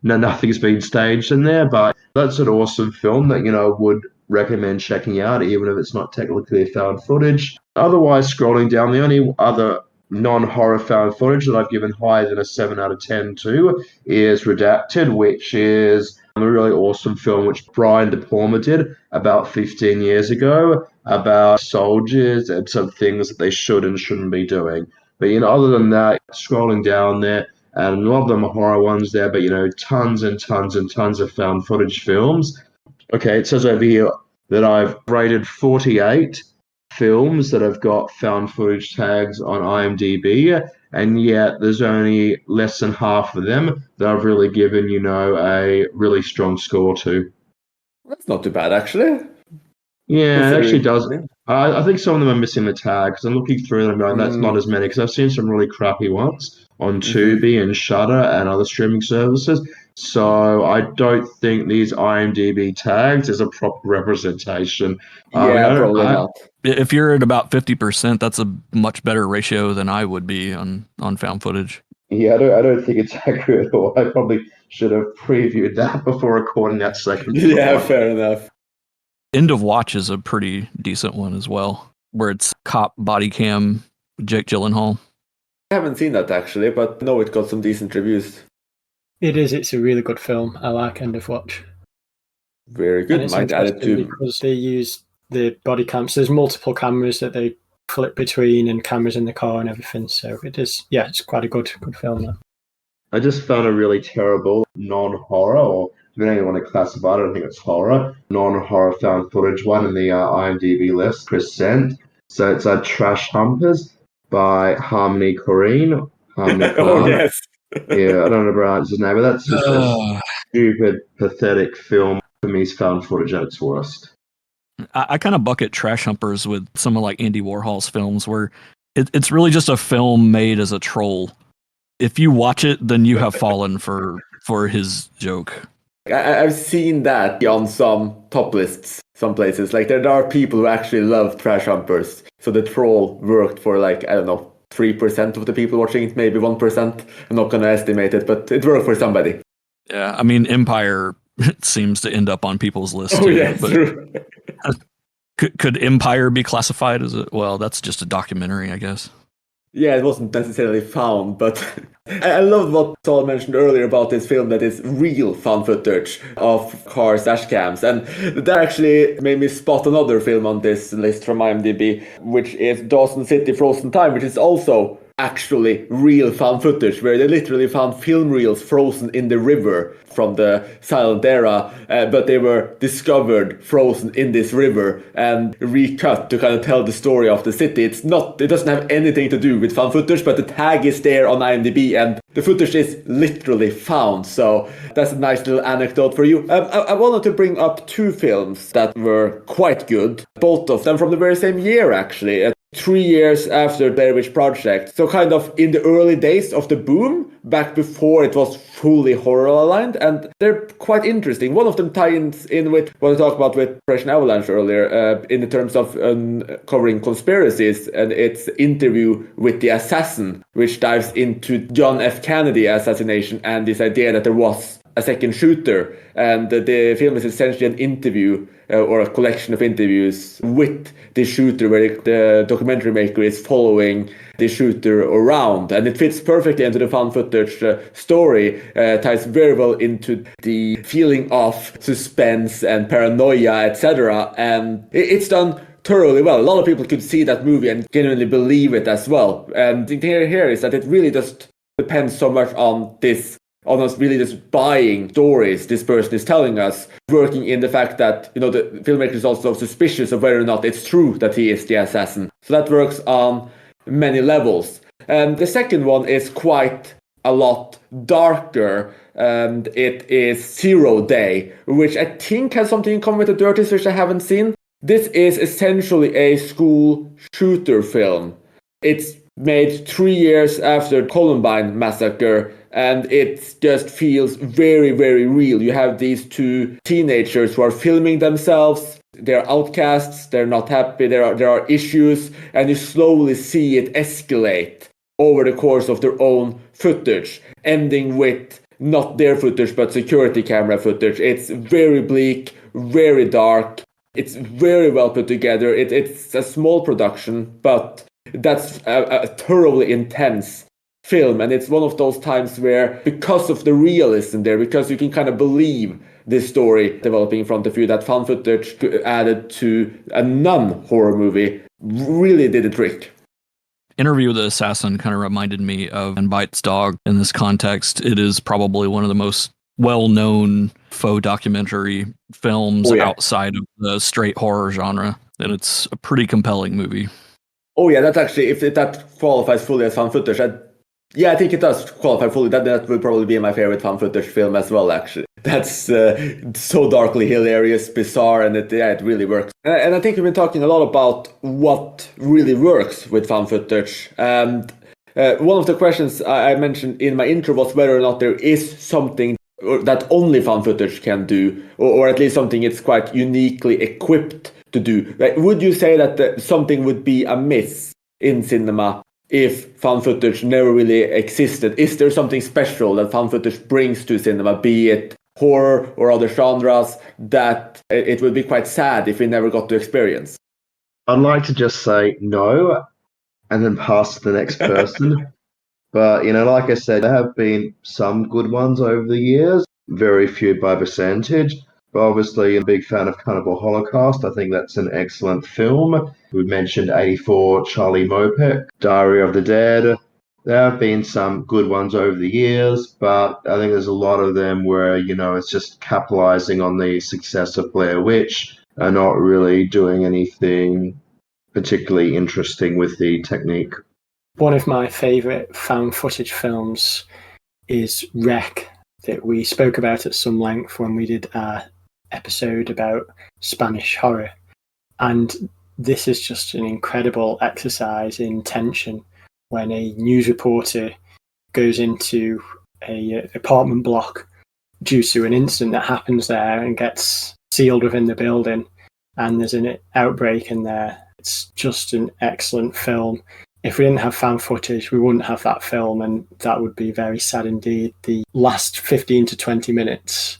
Nothing's been staged in there, but that's an awesome film that, would recommend checking out, even if it's not technically found footage. Otherwise, scrolling down, the only other non-horror found footage that I've given higher than a 7 out of 10 to is Redacted, which is a really awesome film which Brian De Palma did about 15 years ago about soldiers and some things that they should and shouldn't be doing. But, other than that, scrolling down there, and a lot of them are horror ones there, but, tons and tons and tons of found footage films. Okay, it says over here that I've rated 48 films that have got found footage tags on IMDb, and yet there's only less than half of them that I've really given, a really strong score to. That's not too bad, actually. Yeah, it actually does. I think some of them are missing the tag because I'm looking through them going, that's not as many, because I've seen some really crappy ones on Tubi and Shudder and other streaming services. So I don't think these IMDb tags is a proper representation. Probably not. If you're at about 50%, that's a much better ratio than I would be on found footage. Yeah, I don't think it's accurate at all. I probably should have previewed that before recording that second part. Yeah, fair enough. End of Watch is a pretty decent one as well, where it's cop body cam with Jake Gyllenhaal. I haven't seen that actually, but no, it got some decent reviews. It is. It's a really good film. I like End of Watch. Very good. Might add it to because they use the body cams. There's multiple cameras that they flip between and cameras in the car and everything. So it is. Yeah, it's quite a good film. Though. I just found a really terrible non-horror, or depending on what to classify, I don't think it's horror, non-horror found footage one in the IMDb list, percent. So it's Trash Humpers by Harmony Korine. Oh, yes. Yeah, I don't know about his name, but that's just a stupid, pathetic film. For me, it's found footage at its worst. I kind of bucket Trash Humpers with some of like Andy Warhol's films where It's really just a film made as a troll. If you watch it, then you have fallen for his joke. I've seen that on some top lists, some places. Like there are people who actually love trash humpers. So the troll worked for like, I don't know, 3% of the people watching it, maybe 1%. I'm not going to estimate it, but it worked for somebody. Yeah, I mean, Empire seems to end up on people's lists Oh, too. yeah, But true. could Empire be classified as well, that's just a documentary, I guess. Yeah, it wasn't necessarily found, but I loved what Saul mentioned earlier about this film that is real found footage of cars dash cams. And that actually made me spot another film on this list from IMDb, which is Dawson City Frozen Time, which is also actually real found footage, where they literally found film reels frozen in the river from the silent era, but they were discovered frozen in this river and recut to kind of tell the story of the city. It doesn't have anything to do with found footage, but the tag is there on IMDb and the footage is literally found. So that's a nice little anecdote for you. I wanted to bring up two films that were quite good, both of them from the very same year actually. 3 years after Blair Witch Project. So kind of in the early days of the boom, back before it was fully horror aligned, and they're quite interesting. One of them ties in with what I talked about with Operation Avalanche earlier, in the terms of covering conspiracies, and its Interview with the Assassin, which dives into John F. Kennedy assassination and this idea that there was a second shooter. And the film is essentially an interview or a collection of interviews with the shooter, where the documentary maker is following the shooter around. And it fits perfectly into the found footage story, ties very well into the feeling of suspense and paranoia, etc. And it's done thoroughly well. A lot of people could see that movie and genuinely believe it as well. And the thing here is that it really just depends so much on us really just buying stories this person is telling us, working in the fact that, the filmmaker is also suspicious of whether or not it's true that he is the assassin. So that works on many levels. And the second one is quite a lot darker, and it is 0 Day, which I think has something in common with The Dirties, which I haven't seen. This is essentially a school shooter film. It's made 3 years after Columbine massacre, and it just feels very, very real. You have these two teenagers who are filming themselves. They're outcasts, they're not happy, there are issues, and you slowly see it escalate over the course of their own footage, ending with not their footage, but security camera footage. It's very bleak, very dark. It's very well put together. It's a small production, but that's a thoroughly intense film, and it's one of those times where, because of the realism there, because you can kind of believe this story developing in front of you, that found footage added to a non-horror movie really did the trick. Interview with the Assassin kind of reminded me of And Bites Dog in this context. It is probably one of the most well-known faux documentary films outside of the straight horror genre, and it's a pretty compelling movie. Oh yeah, that's actually, if that qualifies fully as found footage, I think it does qualify fully. That would probably be my favorite found footage film as well, actually. That's so darkly hilarious, bizarre, and it really works. And I think we've been talking a lot about what really works with found footage. And one of the questions I mentioned in my intro was whether or not there is something that only found footage can do, or at least something it's quite uniquely equipped to do. Like, would you say that something would be amiss in cinema if found footage never really existed? Is there something special that found footage brings to cinema, be it horror or other genres, that it would be quite sad if we never got to experience? I'd like to just say no and then pass to the next person. But, like I said, there have been some good ones over the years, very few by percentage. But obviously, I'm a big fan of Cannibal Holocaust. I think that's an excellent film. We mentioned 84, Charlie Mopek, Diary of the Dead. There have been some good ones over the years, but I think there's a lot of them where, it's just capitalizing on the success of Blair Witch and not really doing anything particularly interesting with the technique. One of my favourite found footage films is Wreck, that we spoke about at some length when we did our episode about Spanish horror. And this is just an incredible exercise in tension when a news reporter goes into a apartment block due to an incident that happens there and gets sealed within the building, and there's an outbreak in there. It's just an excellent film. If we didn't have found footage, we wouldn't have that film, and that would be very sad indeed. The last 15 to 20 minutes,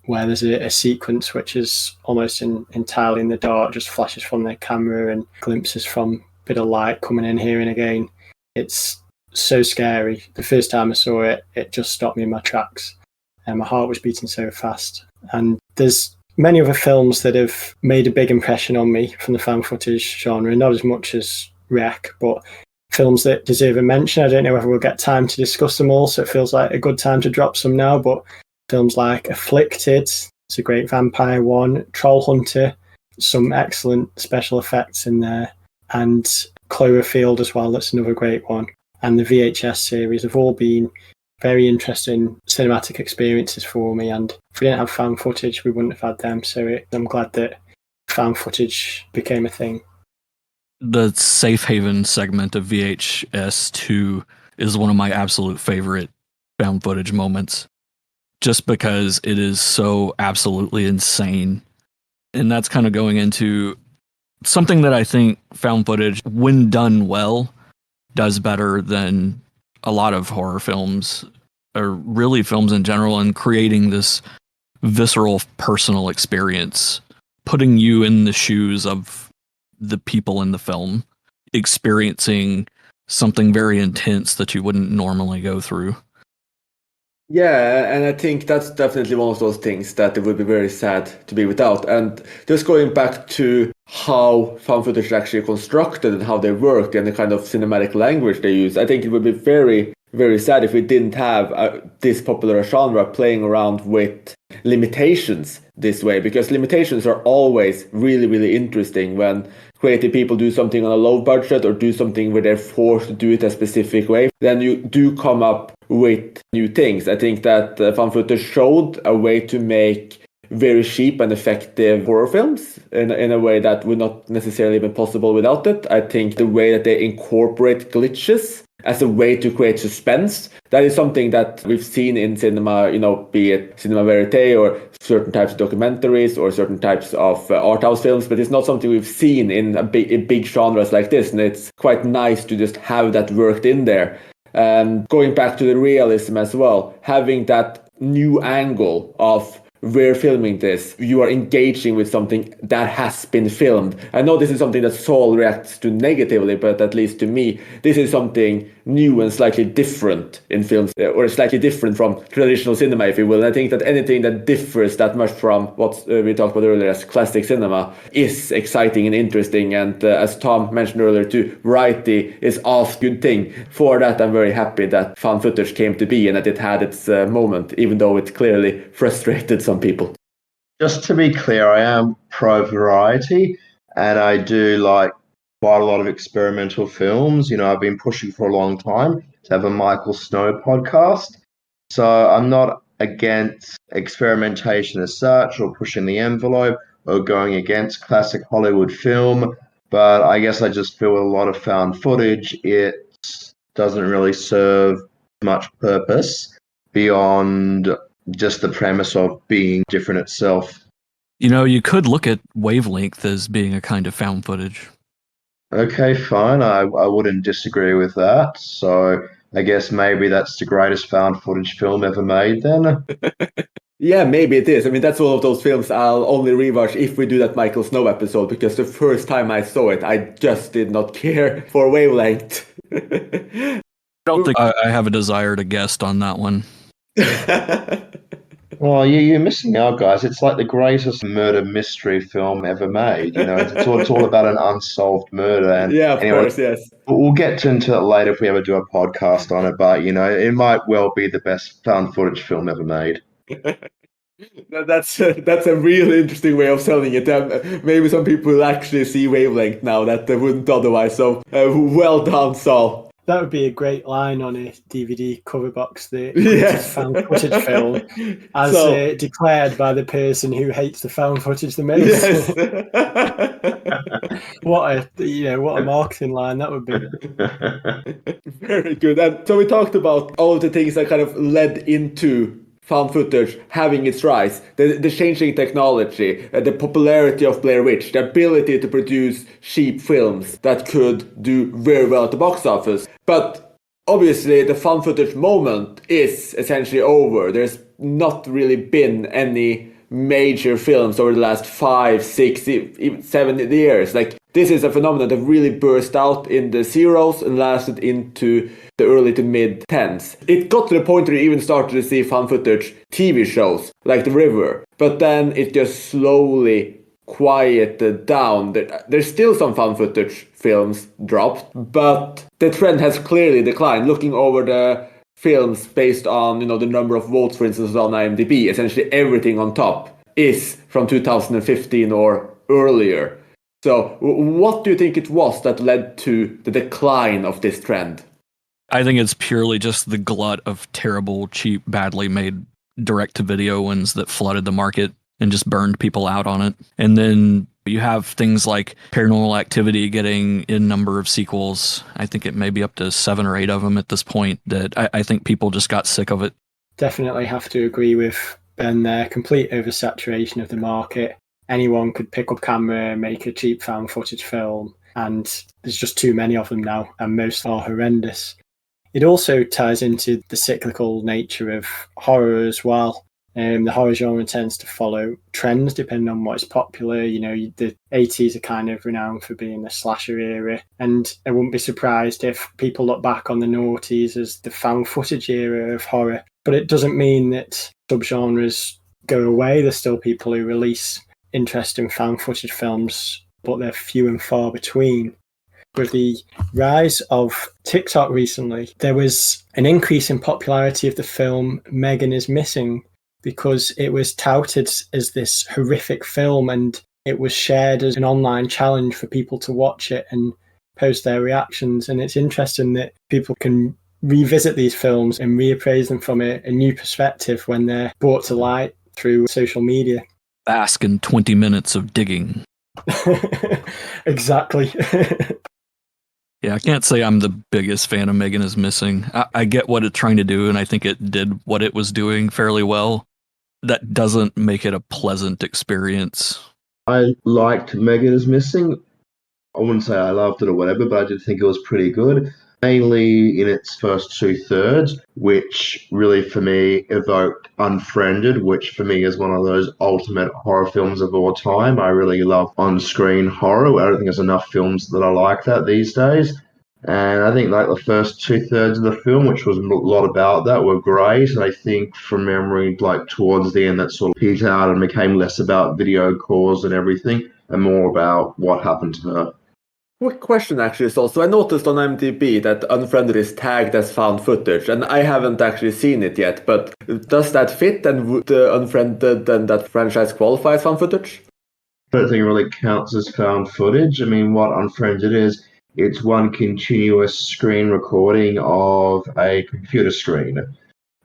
where there's a sequence which is almost entirely in the dark, just flashes from the camera and glimpses from a bit of light coming in here and again. It's so scary. The first time I saw it, it just stopped me in my tracks, and my heart was beating so fast. And there's many other films that have made a big impression on me from the found footage genre, not as much as Rec, but films that deserve a mention. I don't know whether we'll get time to discuss them all, so it feels like a good time to drop some now, but films like Afflicted, it's a great vampire one, Troll Hunter, some excellent special effects in there, and Cloverfield as well, that's another great one. And the VHS series have all been very interesting cinematic experiences for me, and if we didn't have found footage, we wouldn't have had them, so I'm glad that found footage became a thing. The Safe Haven segment of VHS 2 is one of my absolute favorite found footage moments, just because it is so absolutely insane. And that's kind of going into something that I think found footage, when done well, does better than a lot of horror films, or really films in general, and creating this visceral personal experience, putting you in the shoes of the people in the film, experiencing something very intense that you wouldn't normally go through. Yeah, and I think that's definitely one of those things that it would be very sad to be without. And just going back to how found footage is actually constructed and how they work and the kind of cinematic language they use, I think it would be very, very sad if we didn't have this popular genre playing around with limitations this way, because limitations are always really, really interesting when creative people do something on a low budget or do something where they're forced to do it a specific way. Then you do come up with new things. I think that found footage showed a way to make very cheap and effective horror films in a way that would not necessarily be possible without it. I think the way that they incorporate glitches as a way to create suspense, that is something that we've seen in cinema, be it cinema verite or certain types of documentaries or certain types of art house films, but it's not something we've seen in big genres like this, and it's quite nice to just have that worked in there. And going back to the realism as well, having that new angle of we're filming this, you are engaging with something that has been filmed. I know this is something that Saul reacts to negatively, but at least to me, this is something new and slightly different in films, or slightly different from traditional cinema, if you will. And I think that anything that differs that much from what we talked about earlier as classic cinema is exciting and interesting. And as Tom mentioned earlier too, variety is a good thing. For that, I'm very happy that found footage came to be and that it had its moment, even though it clearly frustrated some people. Just to be clear, I am pro variety, and I do like quite a lot of experimental films. I've been pushing for a long time to have a Michael Snow podcast. So I'm not against experimentation as such, or pushing the envelope, or going against classic Hollywood film. But I guess I just feel with a lot of found footage, it doesn't really serve much purpose beyond just the premise of being different itself. You could look at Wavelength as being a kind of found footage. Okay, fine. I wouldn't disagree with that. So I guess maybe that's the greatest found footage film ever made then. Yeah, maybe it is. I mean, that's one of those films I'll only rewatch if we do that Michael Snow episode, because the first time I saw it, I just did not care for Wavelength. I don't think I have a desire to guest on that one. Well, you're missing out, guys. It's like the greatest murder mystery film ever made. It's all about an unsolved murder. And Yeah, of anyway, course, yes. we'll get into it later if we ever do a podcast on it. But it might well be the best found footage film ever made. That's a really interesting way of selling it. Maybe some people will actually see Wavelength now that they wouldn't otherwise. So well done, Saul. That would be a great line on a DVD cover box. The Yes. found footage film, as declared by the person who hates the found footage the most. Yes. What a marketing line that would be. Very good. And so we talked about all the things that kind of led into found footage having its rise, the changing technology, the popularity of Blair Witch, the ability to produce cheap films that could do very well at the box office. But obviously the found footage moment is essentially over. There's not really been any major films over the last 5, 6, even 7 years. Like, this is a phenomenon that really burst out in the zeros and lasted into the early to mid 10s. It got to the point where you even started to see found footage TV shows like The River, but then it just slowly quieted down. There's still some found footage films dropped, but the trend has clearly declined. Looking over the films based on, the number of votes, for instance, on IMDb, essentially everything on top is from 2015 or earlier. So what do you think it was that led to the decline of this trend? I think it's purely just the glut of terrible, cheap, badly made direct-to-video ones that flooded the market and just burned people out on it. And then you have things like Paranormal Activity getting in number of sequels. I think it may be up to 7 or 8 of them at this point, that I think people just got sick of it. Definitely have to agree with Ben there. Complete oversaturation of the market. Anyone could pick up camera, make a cheap found footage film, and there's just too many of them now, and most are horrendous. It also ties into the cyclical nature of horror as well. The horror genre tends to follow trends depending on what is popular. The 80s are kind of renowned for being the slasher era, and I wouldn't be surprised if people look back on the noughties as the found footage era of horror. But it doesn't mean that subgenres go away. There's still people who release interesting found footage films, but they're few and far between. With the rise of TikTok recently, there was an increase in popularity of the film Megan is Missing, because it was touted as this horrific film, and it was shared as an online challenge for people to watch it and post their reactions. And it's interesting that people can revisit these films and reappraise them from a new perspective when they're brought to light through social media. Bask in 20 minutes of digging. Exactly. Yeah, I can't say I'm the biggest fan of Megan is Missing. I get what it's trying to do, and I think it did what it was doing fairly well. That doesn't make it a pleasant experience. I liked Megan is Missing. I wouldn't say I loved it or whatever, but I did think it was pretty good. Mainly in its first 2/3, which really for me evoked Unfriended, which for me is one of those ultimate horror films of all time. I really love on-screen horror. I don't think there's enough films that I like that these days. And I think like the first 2/3 of the film, which was a lot about that, were great. And I think from memory, like towards the end, that sort of petered out and became less about video calls and everything, and more about what happened to her. Quick question actually is also, I noticed on IMDb that Unfriended is tagged as found footage, and I haven't actually seen it yet, but does that fit, and would Unfriended and that franchise qualify as found footage? I don't think it really counts as found footage. I mean, what Unfriended is, it's one continuous screen recording of a computer screen.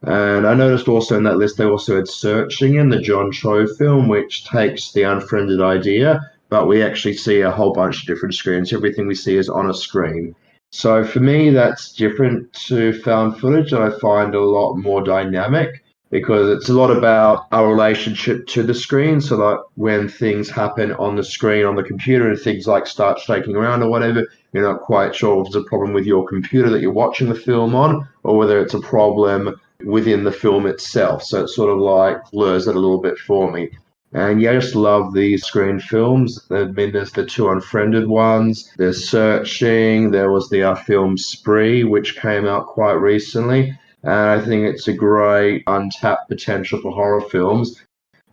And I noticed also in that list they also had Searching in the John Cho film, which takes the Unfriended idea, but we actually see a whole bunch of different screens. Everything we see is on a screen. So for me, that's different to found footage, and I find a lot more dynamic because it's a lot about our relationship to the screen. So like when things happen on the screen on the computer and things like start shaking around or whatever, you're not quite sure if it's a problem with your computer that you're watching the film on or whether it's a problem within the film itself. So it sort of like blurs it a little bit for me. And yeah, I just love these screen films. I mean, there's the 2 Unfriended ones. There's Searching. There was the film Spree, which came out quite recently. And I think it's a great untapped potential for horror films.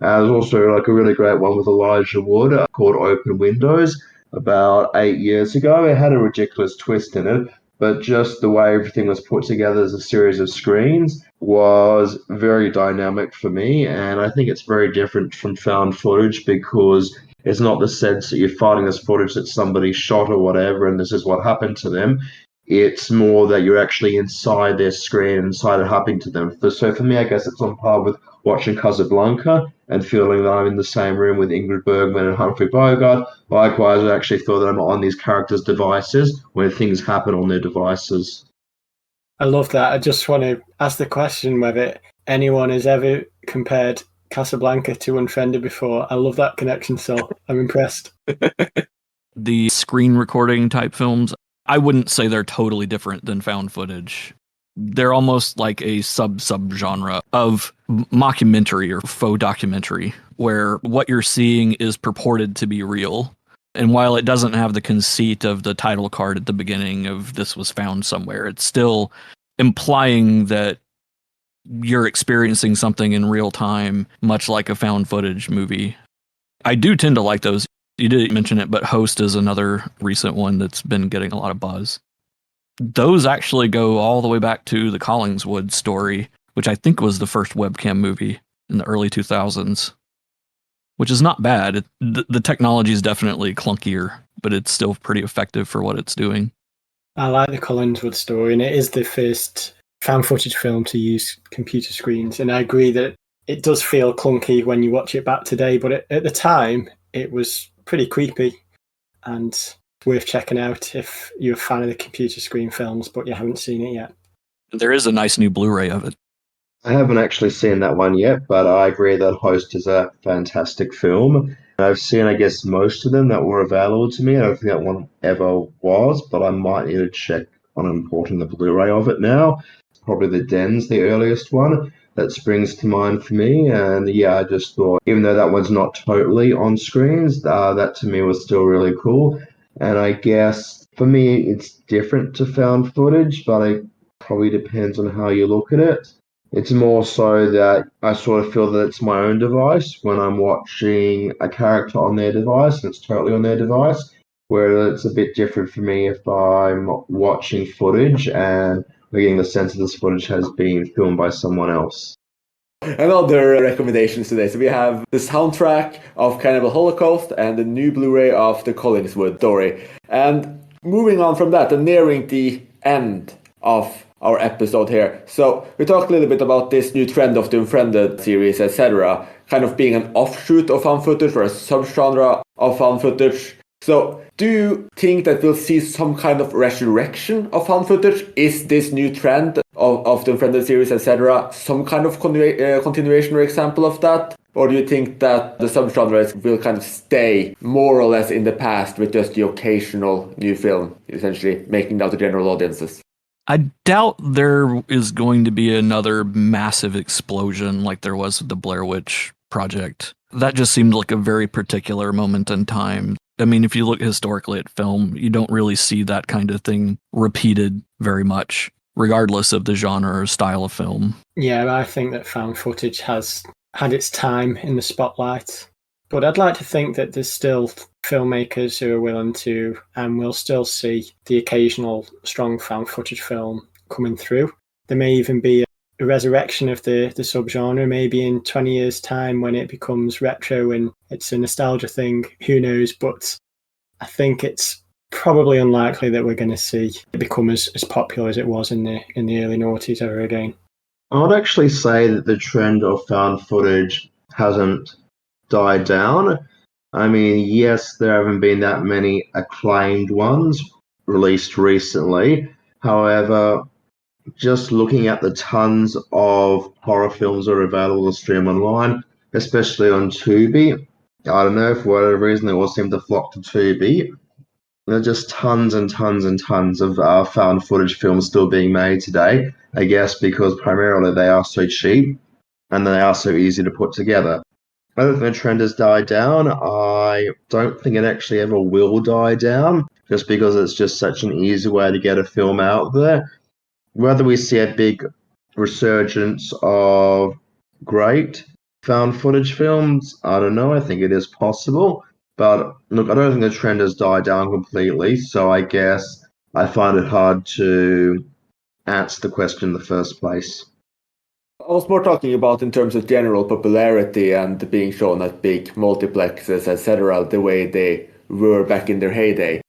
There's also like a really great one with Elijah Wood called Open Windows about 8 years ago. It had a ridiculous twist in it, but just the way everything was put together as a series of screens was very dynamic for me. And I think it's very different from found footage because it's not the sense that you're finding this footage that somebody shot or whatever and this is what happened to them. It's more that you're actually inside their screen, inside it happening to them. So for me, I guess it's on par with watching Casablanca and feeling that I'm in the same room with Ingrid Bergman and Humphrey Bogart. Likewise, I actually feel that I'm on these characters' devices when things happen on their devices. I love that. I just want to ask the question whether anyone has ever compared Casablanca to Unfriended before. I love that connection, so I'm impressed. The screen recording type films, I wouldn't say they're totally different than found footage. They're almost like a sub-genre of mockumentary or faux documentary, where what you're seeing is purported to be real. And while it doesn't have the conceit of the title card at the beginning of this was found somewhere, it's still implying that you're experiencing something in real time, much like a found footage movie. I do tend to like those. You didn't mention it, but Host is another recent one that's been getting a lot of buzz. Those actually go all the way back to the Collingswood story, which I think was the first webcam movie in the early 2000s, which is not bad. The technology is definitely clunkier, but it's still pretty effective for what it's doing. I like the Collingswood story, and it is the first found footage film to use computer screens. And I agree that it does feel clunky when you watch it back today, but at the time, it was pretty creepy and worth checking out if you're a fan of the computer screen films, but you haven't seen it yet. There is a nice new Blu-ray of it. I haven't actually seen that one yet, but I agree that Host is a fantastic film. I've seen, I guess, most of them that were available to me. I don't think that one ever was, but I might need to check on importing the Blu-ray of it now. Probably The Den's the earliest one that springs to mind for me. And yeah, I just thought, even though that one's not totally on screens, that to me was still really cool. And I guess for me, it's different to found footage, but it probably depends on how you look at it. It's more so that I sort of feel that it's my own device when I'm watching a character on their device and it's totally on their device, where it's a bit different for me if I'm watching footage and getting the sense that this footage has been filmed by someone else. And other recommendations today. So we have the soundtrack of Cannibal Holocaust and the new Blu-ray of the Collingswood story. And moving on from that and nearing the end of our episode here. So we talked a little bit about this new trend of the Unfriended series, etc., kind of being an offshoot of found footage or a subgenre of found footage. So do you think that we'll see some kind of resurrection of found footage? Is this new trend of the Unfriended series, etc., some kind of continuation or example of that? Or do you think that the subgenres will kind of stay more or less in the past with just the occasional new film, essentially making it out to general audiences? I doubt there is going to be another massive explosion like there was with the Blair Witch Project. That just seemed like a very particular moment in time. I mean, if you look historically at film, you don't really see that kind of thing repeated very much, regardless of the genre or style of film. Yeah, I think that found footage has had its time in the spotlight. But I'd like to think that there's still filmmakers who are willing to, and we'll still see the occasional strong found footage film coming through. There may even be a resurrection of the subgenre, maybe in 20 years' time when it becomes retro and it's a nostalgia thing. Who knows? But I think it's probably unlikely that we're going to see it become as popular as it was in the early noughties ever again. I would actually say that the trend of found footage hasn't died down. I mean, yes, there haven't been that many acclaimed ones released recently. However, just looking at the tons of horror films that are available to stream online, especially on Tubi, I don't know, for whatever reason, they all seem to flock to Tubi. There are just tons and tons and tons of found footage films still being made today, I guess because primarily they are so cheap and they are so easy to put together. I don't think the trend has died down. I don't think it actually ever will die down, just because it's just such an easy way to get a film out there. Whether we see a big resurgence of great found footage films, I don't know. I think it is possible. But look, I don't think the trend has died down completely, so I guess I find it hard to answer the question in the first place. I was more talking about in terms of general popularity and being shown at big multiplexes, etc., the way they were back in their heyday.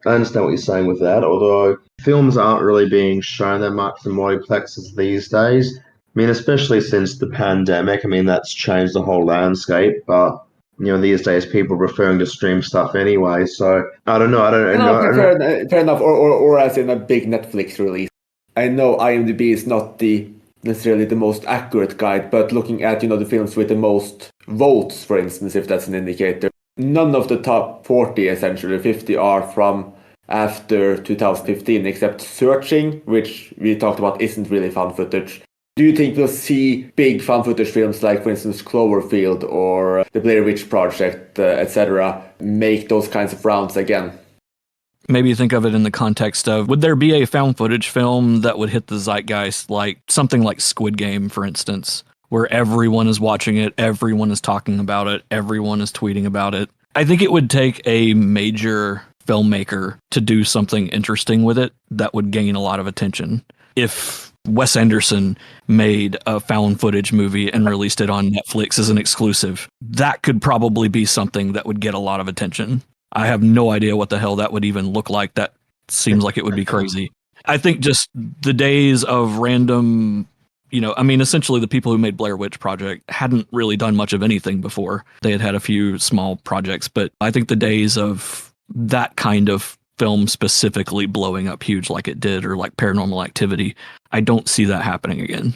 I understand what you're saying with that, although films aren't really being shown that much in multiplexes these days. I mean, especially since the pandemic. I mean, that's changed the whole landscape, but these days people are preferring to stream stuff anyway. So I don't know. I don't know. Fair enough. Or as in a big Netflix release. I know IMDb is not necessarily the most accurate guide, but looking at the films with the most votes, for instance, if that's an indicator, none of the top 40, essentially 50, are from after 2015, except Searching, which we talked about isn't really found footage. Do you think we'll see big found footage films like, for instance, Cloverfield or the Blair Witch Project, etc., make those kinds of rounds again? Maybe think of it in the context of, would there be a found footage film that would hit the zeitgeist, like something like Squid Game, for instance, where everyone is watching it, everyone is talking about it, everyone is tweeting about it? I think it would take a major filmmaker to do something interesting with it that would gain a lot of attention. If Wes Anderson made a found footage movie and released it on Netflix as an exclusive, that could probably be something that would get a lot of attention. I have no idea what the hell that would even look like. That seems like it would be crazy. I think just the days of random, essentially the people who made Blair Witch Project hadn't really done much of anything before. They had a few small projects, but I think the days of that kind of film specifically blowing up huge like it did, or like Paranormal Activity, I don't see that happening again.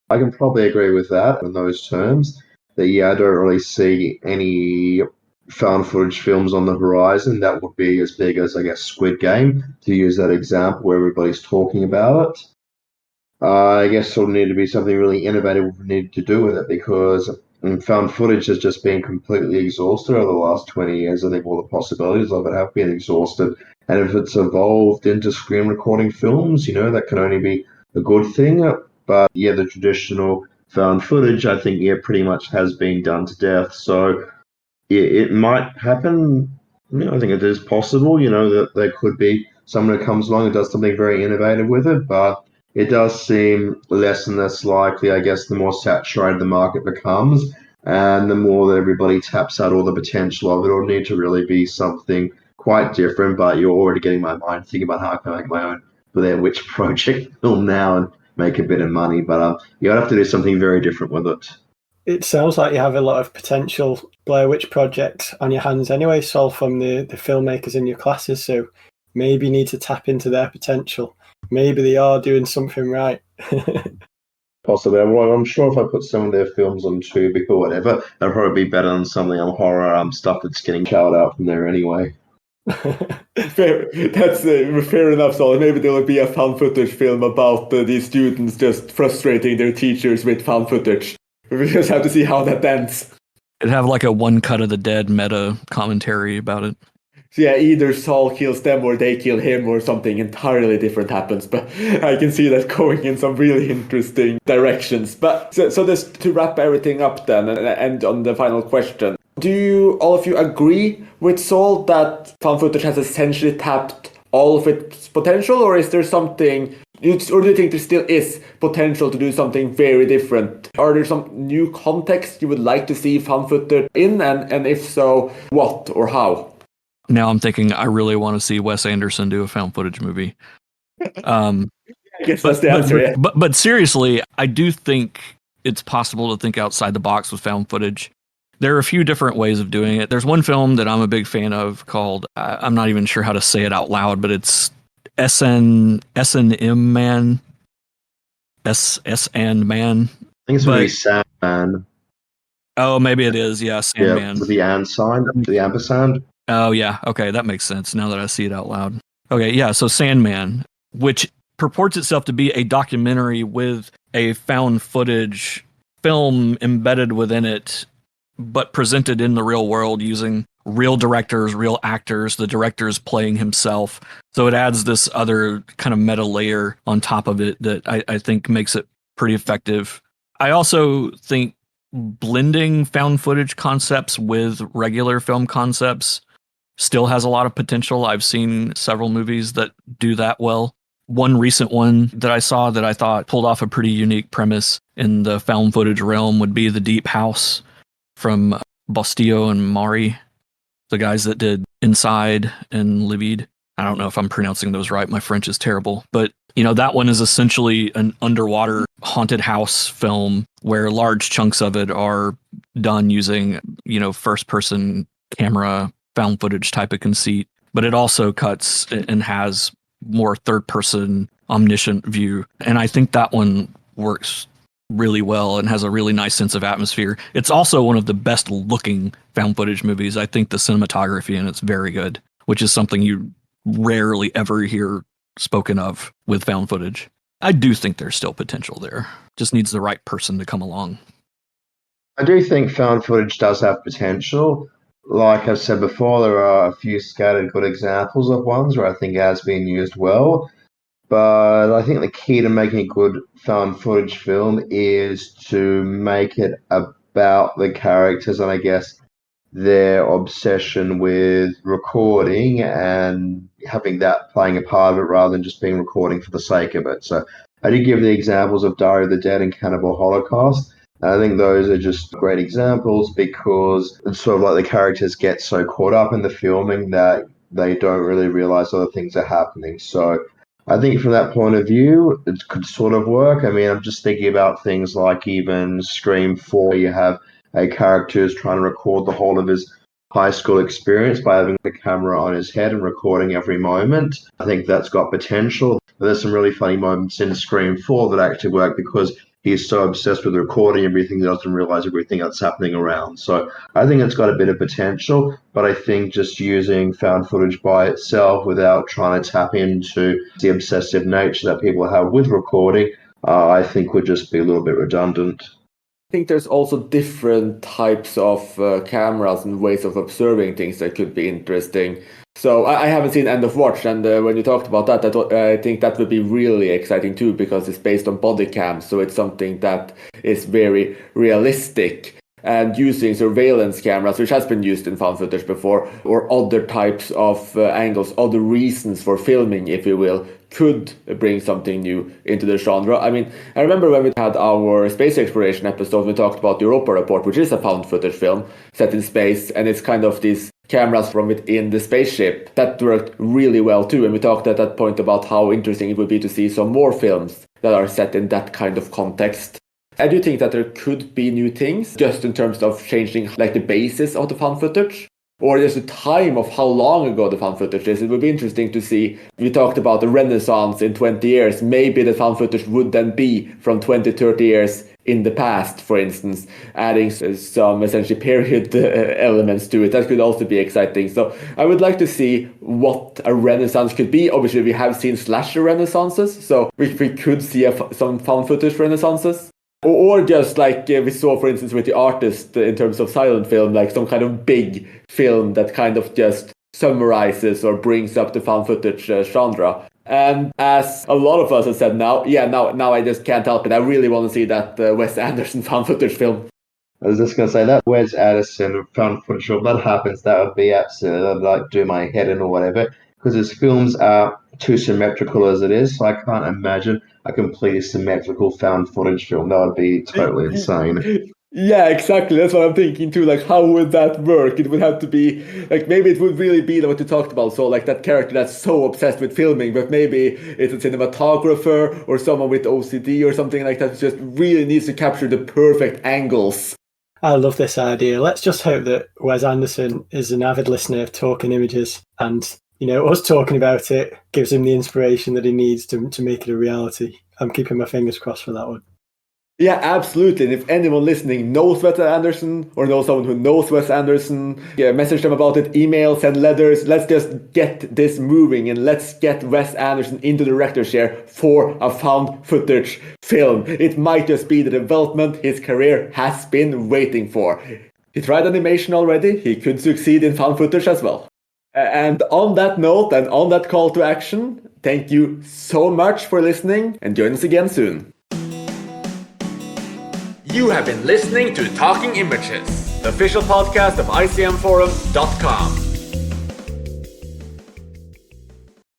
I can probably agree with that in those terms. That, I don't really see any found footage films on the horizon that would be as big as, I guess, Squid Game, to use that example where everybody's talking about it. I guess it'll need to be something really innovative we need to do with it, because found footage has just been completely exhausted over the last 20 years. I think all the possibilities of it have been exhausted. And if it's evolved into screen recording films, that can only be a good thing. But yeah, the traditional found footage, I think, pretty much has been done to death. So it might happen. I think it is possible, that there could be someone who comes along and does something very innovative with it, but it does seem less and less likely, I guess, the more saturated the market becomes and the more that everybody taps out all the potential of it. It'll need to really be something quite different, but you're already getting my mind thinking about how I can make my own Blair Witch Project film now and make a bit of money, but you'd have to do something very different with it. It sounds like you have a lot of potential Blair Witch Project on your hands anyway, Sol, from the filmmakers in your classes, so maybe you need to tap into their potential. Maybe they are doing something right. Possibly. Well, I'm sure if I put some of their films on Tubic or whatever, they'll probably be better than some of the horror stuff that's getting shouted out from there anyway. That's fair enough, Sol. Maybe there will be a found footage film about these students just frustrating their teachers with found footage. We just have to see how that ends. It'd have like a One Cut of the Dead meta commentary about it. So yeah, either Saul kills them or they kill him or something entirely different happens. But I can see that going in some really interesting directions. But so just to wrap everything up then and end on the final question. Do all of you agree with Saul that found footage has essentially tapped all of its potential, or is there something, or do you think there still is potential to do something very different? Are there some new context you would like to see found footage in, and if so, what or how? Now I'm thinking I really want to see Wes Anderson do a found footage movie. I guess that's the answer. But seriously, I do think it's possible to think outside the box with found footage. There are a few different ways of doing it. There's one film that I'm a big fan of called, I'm not even sure how to say it out loud, but it's S&M Man. S&M Man. I think it's going to be Sandman. Oh, maybe it is. Yeah, Sandman. Yeah, with the and sign, the ampersand. Oh, yeah. Okay, that makes sense now that I see it out loud. Okay, yeah, so Sandman, which purports itself to be a documentary with a found footage film embedded within it, but presented in the real world using real directors, real actors, the director's playing himself. So it adds this other kind of meta layer on top of it that I think makes it pretty effective. I also think blending found footage concepts with regular film concepts still has a lot of potential. I've seen several movies that do that well. One recent one that I saw that I thought pulled off a pretty unique premise in the found footage realm would be The Deep House from Bostillo and Mari. the guys that did Inside and Livid. I don't know if I'm pronouncing those right. My French is terrible. But, that one is essentially an underwater haunted house film where large chunks of it are done using, first person camera, found footage type of conceit. But it also cuts and has more third person omniscient view. And I think that one works really well and has a really nice sense of atmosphere. It's also one of the best looking found footage movies. I think the cinematography in it's very good, which is something you rarely ever hear spoken of with found footage. I do think there's still potential there. Just needs the right person to come along. I do think found footage does have potential. Like I've said before, there are a few scattered good examples of ones where I think it has been used well. But I think the key to making a good found footage film is to make it about the characters and I guess their obsession with recording and having that playing a part of it rather than just being recording for the sake of it. So I did give the examples of Diary of the Dead and Cannibal Holocaust. I think those are just great examples because it's sort of like the characters get so caught up in the filming that they don't really realize other things are happening. So I think from that point of view, it could sort of work. I mean, I'm just thinking about things like even Scream 4, you have a character who's trying to record the whole of his high school experience by having the camera on his head and recording every moment. I think that's got potential. But there's some really funny moments in Scream 4 that actually work because he's so obsessed with recording everything he doesn't realize everything that's happening around. So I think it's got a bit of potential, but I think just using found footage by itself without trying to tap into the obsessive nature that people have with recording, I think would just be a little bit redundant. I think there's also different types of cameras and ways of observing things that could be interesting. So I haven't seen End of Watch, and when you talked about that, I think that would be really exciting too, because it's based on body cams, so it's something that is very realistic. And using surveillance cameras, which has been used in found footage before, or other types of angles, other reasons for filming, if you will, could bring something new into the genre. I mean, I remember when we had our space exploration episode, we talked about the Europa Report, which is a found footage film set in space, and it's kind of these cameras from within the spaceship that worked really well too. And we talked at that point about how interesting it would be to see some more films that are set in that kind of context. I do think that there could be new things, just in terms of changing like the basis of the found footage, or just the time of how long ago the found footage is. It would be interesting to see. We talked about the Renaissance in 20 years. Maybe the found footage would then be from 20, 30 years in the past, for instance, adding some essentially period elements to it. That could also be exciting. So I would like to see what a Renaissance could be. Obviously, we have seen slasher Renaissances, so we could see some found footage Renaissances. Or just like we saw, for instance, with The Artist in terms of silent film, like some kind of big film that kind of just summarizes or brings up the found footage genre. And as a lot of us have said now I just can't help it. I really want to see that Wes Anderson found footage film. I was just going to say that Wes Anderson found footage film, that happens, that would be absolutely, that would like do my head in or whatever, because his films are too symmetrical as it is, so I can't imagine a completely symmetrical found footage film. That would be totally insane. Yeah, exactly. That's what I'm thinking too. Like, how would that work? It would have to be like, maybe it would really be what you talked about. So like that character that's so obsessed with filming, but maybe it's a cinematographer or someone with OCD or something like that, just really needs to capture the perfect angles. I love this idea. Let's just hope that Wes Anderson is an avid listener of Talking Images, and us talking about it gives him the inspiration that he needs to make it a reality. I'm keeping my fingers crossed for that one. Yeah, absolutely. And if anyone listening knows Wes Anderson or knows someone who knows Wes Anderson, message them about it, email, send letters. Let's just get this moving and let's get Wes Anderson into the director's chair for a found footage film. It might just be the development his career has been waiting for. He tried animation already. He could succeed in found footage as well. And on that note and on that call to action, thank you so much for listening and join us again soon. You have been listening to Talking Images, the official podcast of icmforum.com.